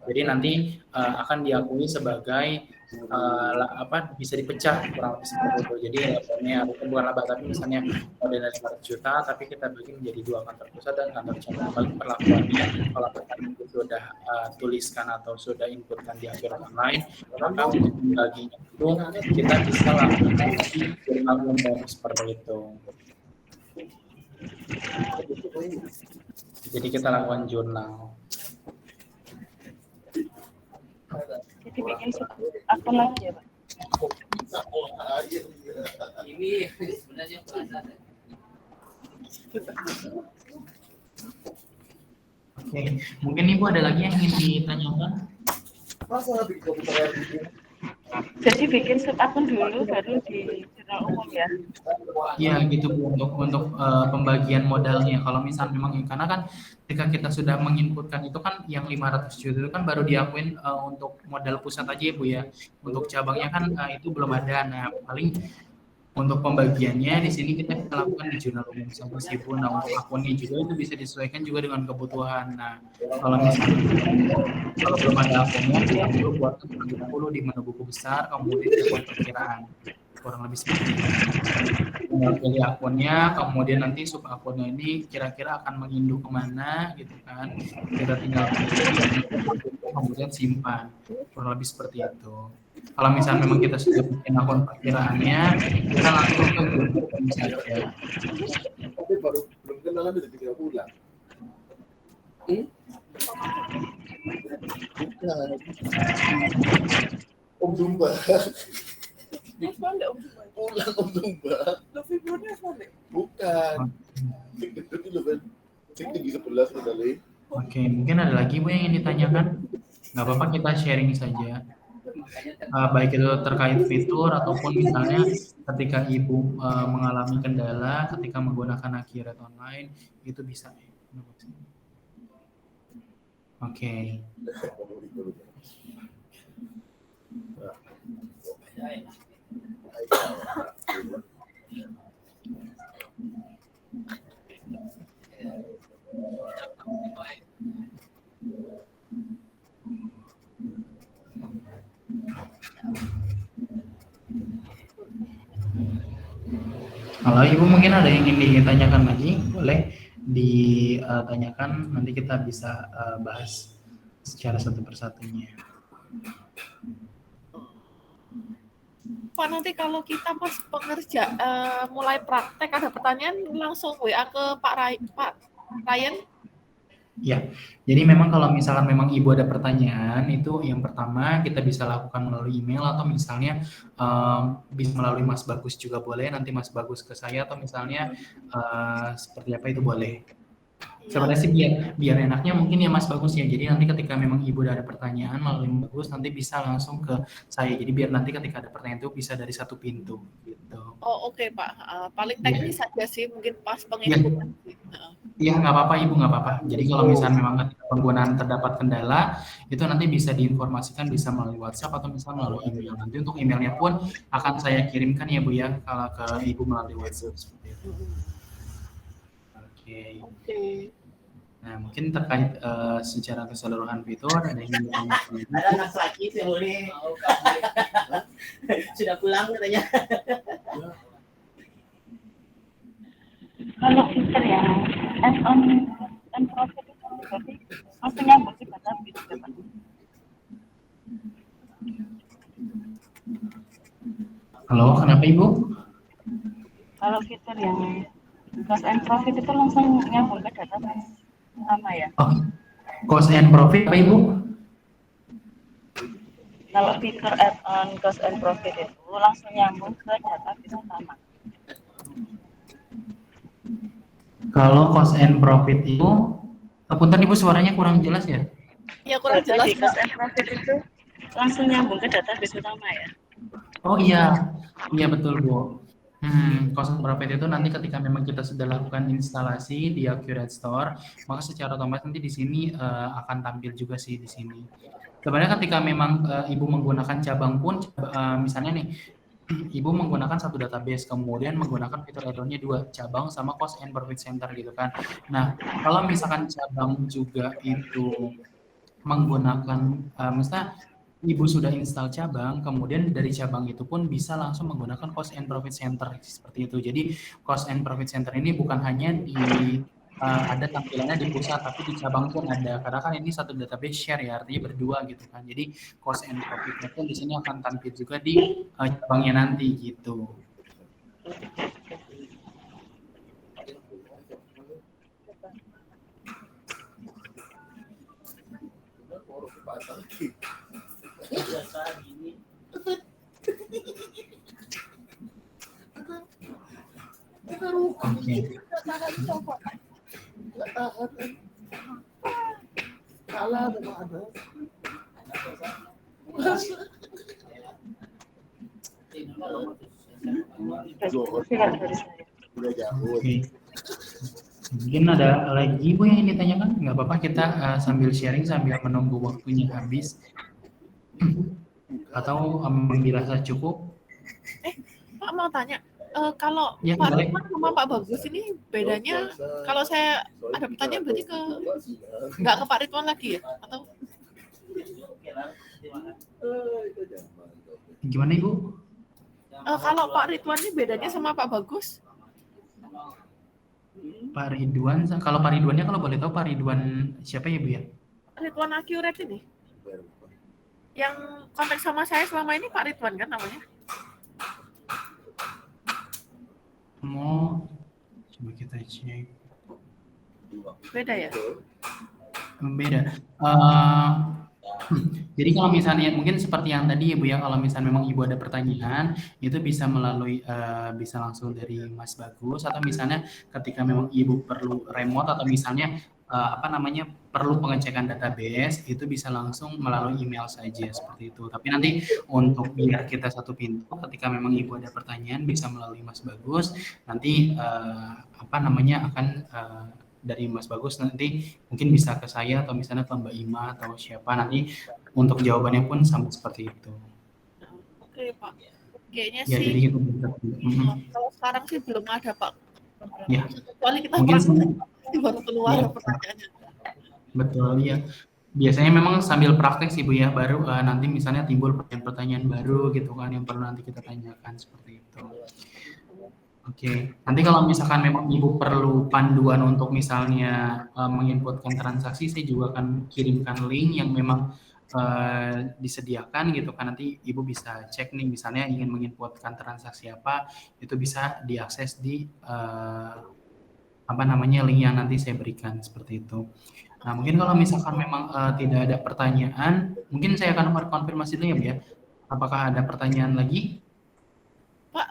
Jadi nanti akan diakui sebagai apa bisa dipecah kurang lebih seperti itu. Jadi laporannya bukan laba, tapi misalnya modalnya 500 juta, tapi kita bagi menjadi dua, kantor pusat dan kantor cabang. Paling perlakuannya kalau kita sudah tuliskan atau sudah inputkan di akhirat online, maka untuk membaginya itu kita bisa lakukan di jurnal umum seperti itu. Jadi kita lakukan jurnal. Jadi bikin akun lagi ya, Pak? Ini sebenarnya Oke, mungkin Ibu ada lagi yang ingin ditanyakan? Jadi bikin akun dulu baru di jurnal umum ya? Iya gitu Bu, untuk pembagian modalnya. Kalau misal memang, karena kan ketika kita sudah menginputkan itu kan yang 500 juta itu kan baru diakuin untuk modal pusat aja ya Bu ya. Untuk cabangnya kan itu belum ada. Nah paling untuk pembagiannya di sini kita lakukan di jurnal umum sama sih Bu. Nah untuk akunnya juga itu bisa disesuaikan juga dengan kebutuhan. Nah kalau misalnya kalau belum ada akunnya, kita perlu buat dulu di menu buku besar, kemudian buat perkiraan, kurang lebih seperti itu. Pilih akunnya, kemudian nanti sub akunnya ini kira-kira akan menginduk kemana gitu kan, kita tinggal kemudian simpan, kurang lebih seperti itu. Kalau misalnya memang kita sudah bikin akun perkiraannya, kita langsung ke grup saja. Tapi baru belum kenalan udah 3 bulan. Om Dumba. Pulang Om Dumba. Bukan. Itu loh kan. Cek tinggi 11 kali. Oke, mungkin ada lagi Bu yang ingin ditanyakan? Nggak apa-apa, kita sharing saja. Baik itu terkait fitur ataupun misalnya ketika Ibu mengalami kendala ketika menggunakan akhirat online, itu bisa. Oke. Kalau Ibu mungkin ada yang ingin ditanyakan lagi, boleh ditanyakan, nanti kita bisa bahas secara satu persatunya. Pak, nanti kalau kita pas pekerja mulai praktek ada pertanyaan langsung WA ke Pak klien? Ya, jadi memang kalau misalkan memang Ibu ada pertanyaan, itu yang pertama kita bisa lakukan melalui email atau misalnya bisa melalui Mas Bagus juga boleh, nanti Mas Bagus ke saya atau misalnya seperti apa itu boleh. Sebenarnya sih biar enaknya mungkin ya Mas Bagus ya. Jadi nanti ketika memang Ibu ada pertanyaan melalui Mas Bagus nanti bisa langsung ke saya. Jadi biar nanti ketika ada pertanyaan itu bisa dari satu pintu gitu. Oh oke Pak, paling Iya. teknis saja sih mungkin pas Iya. penginputan. Iya nggak apa-apa Ibu, nggak apa-apa. Jadi kalau misalnya memang ketika penggunaan terdapat kendala, itu nanti bisa diinformasikan bisa melalui WhatsApp atau misalnya melalui email. Nanti untuk emailnya pun akan saya kirimkan ya Bu ya, kalau ke Ibu melalui WhatsApp seperti itu. Oke. Nah mungkin terkait secara keseluruhan fitur ada yang ingin ditanyakan lagi? Ada anak sakit yang boleh. Sudah pulang katanya. Kalau fitur yang add on and profit itu berarti langsung nyambung ke database ya Pak? Halo, kenapa Ibu? Kalau fitur yang cost and profit itu langsung nyambung ke database sama ya? Oh, cost and profit apa Ibu? Kalau fitur add on cost and profit itu langsung nyambung ke database sama. Kalau cost and profit itu, punten Ibu suaranya kurang jelas ya? Ya kurang jelas. Cost and profit itu langsung nyambung ke database utama ya? Oh iya, iya betul Bu. Cost and profit itu nanti ketika memang kita sudah lakukan instalasi di Accurate Store, maka secara otomatis nanti di sini akan tampil juga sih di sini. Sebenarnya ketika memang Ibu menggunakan cabang pun, misalnya nih, Ibu menggunakan satu database, kemudian menggunakan fitur add-on-nya 2, cabang sama cost and profit center gitu kan. Nah, kalau misalkan cabang juga itu menggunakan, misalnya Ibu sudah install cabang, kemudian dari cabang itu pun bisa langsung menggunakan cost and profit center seperti itu. Jadi cost and profit center ini bukan hanya di ada tampilannya di pusat, tapi di cabang pun ada. Karena kan ini satu database share ya, artinya berdua gitu kan. Jadi cost and profitnya pun di sini akan tampil juga di cabangnya nanti gitu. Oke. Salah sama ada. Udah jauh. Oke. Mungkin ada lagi Bu yang ditanyakan? Nggak apa-apa, kita sambil sharing sambil menunggu waktunya habis. Atau dirasa cukup? Pak mau tanya, kalau Ya, Pak boleh. Ridwan sama Pak Bagus ini bedanya, kalau saya ada pertanyaan berarti nggak ke Pak Ridwan lagi ya? Atau Gimana Ibu? kalau Pak Ridwan ini bedanya sama Pak Bagus? Pak Ridwan, kalau Pak Ridwannya kalau boleh tahu Pak Ridwan siapa ya Bu ya? Ridwan Accurate ini? Yang kontak sama saya selama ini Pak Ridwan kan namanya? Coba kita cek. Beda ya? Beda. Jadi kalau misalnya mungkin seperti yang tadi ya Bu ya, kalau misalnya memang Ibu ada pertanyaan itu bisa melalui bisa langsung dari Mas Bagus, atau misalnya ketika memang Ibu perlu remote atau misalnya perlu pengecekan database itu bisa langsung melalui email saja seperti itu. Tapi nanti untuk biar kita satu pintu, ketika memang Ibu ada pertanyaan bisa melalui Mas Bagus, nanti akan dari Mas Bagus nanti mungkin bisa ke saya atau misalnya ke Mbak Ima atau siapa, nanti untuk jawabannya pun sama seperti itu. Oke Pak, kayaknya Ya, sih jadi kita bisa. kalau sekarang sih belum ada Pak. Ya, Kecuali kita mungkin baru keluar ya, pertanyaannya. betul ya. Biasanya memang sambil praktek sih Bu ya, baru nanti misalnya timbul pertanyaan baru gitu kan yang perlu nanti kita tanyakan seperti itu. Oke, nanti kalau misalkan memang Ibu perlu panduan untuk misalnya menginputkan transaksi, saya juga akan kirimkan link yang memang disediakan gitu kan. Nanti Ibu bisa cek nih, misalnya ingin menginputkan transaksi apa, itu bisa diakses di link yang nanti saya berikan seperti itu. Nah, mungkin kalau misalkan memang tidak ada pertanyaan, mungkin saya akan konfirmasi dulu ya, Bu ya. Apakah ada pertanyaan lagi? Pak,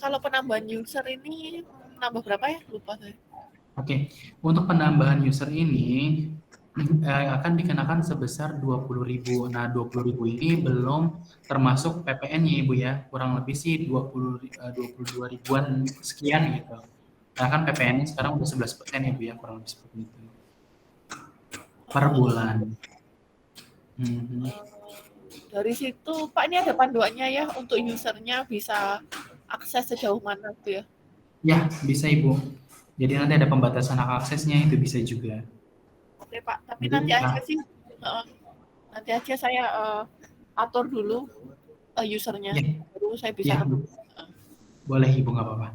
kalau penambahan user ini nambah berapa ya? Lupa saya. Oke, untuk penambahan user ini akan dikenakan sebesar 20.000. Nah, 20.000 ini belum termasuk PPN-nya, Ibu ya. Kurang lebih sih 22 ribuan sekian gitu. Nah, kan PPN-nya sekarang udah 11% ya, Bu ya, kurang lebih seperti itu. Per bulan. Mhm. Dari situ, Pak, ini ada panduannya ya untuk usernya bisa akses sejauh mana tuh ya? Ya, bisa Ibu. Jadi nanti ada pembatasan hak aksesnya, itu bisa juga. Oke Pak, tapi Jadi, nanti aja sih, nanti aja saya atur dulu usernya, ya, baru saya bisa ya, ketemu. boleh Ibu, nggak apa-apa.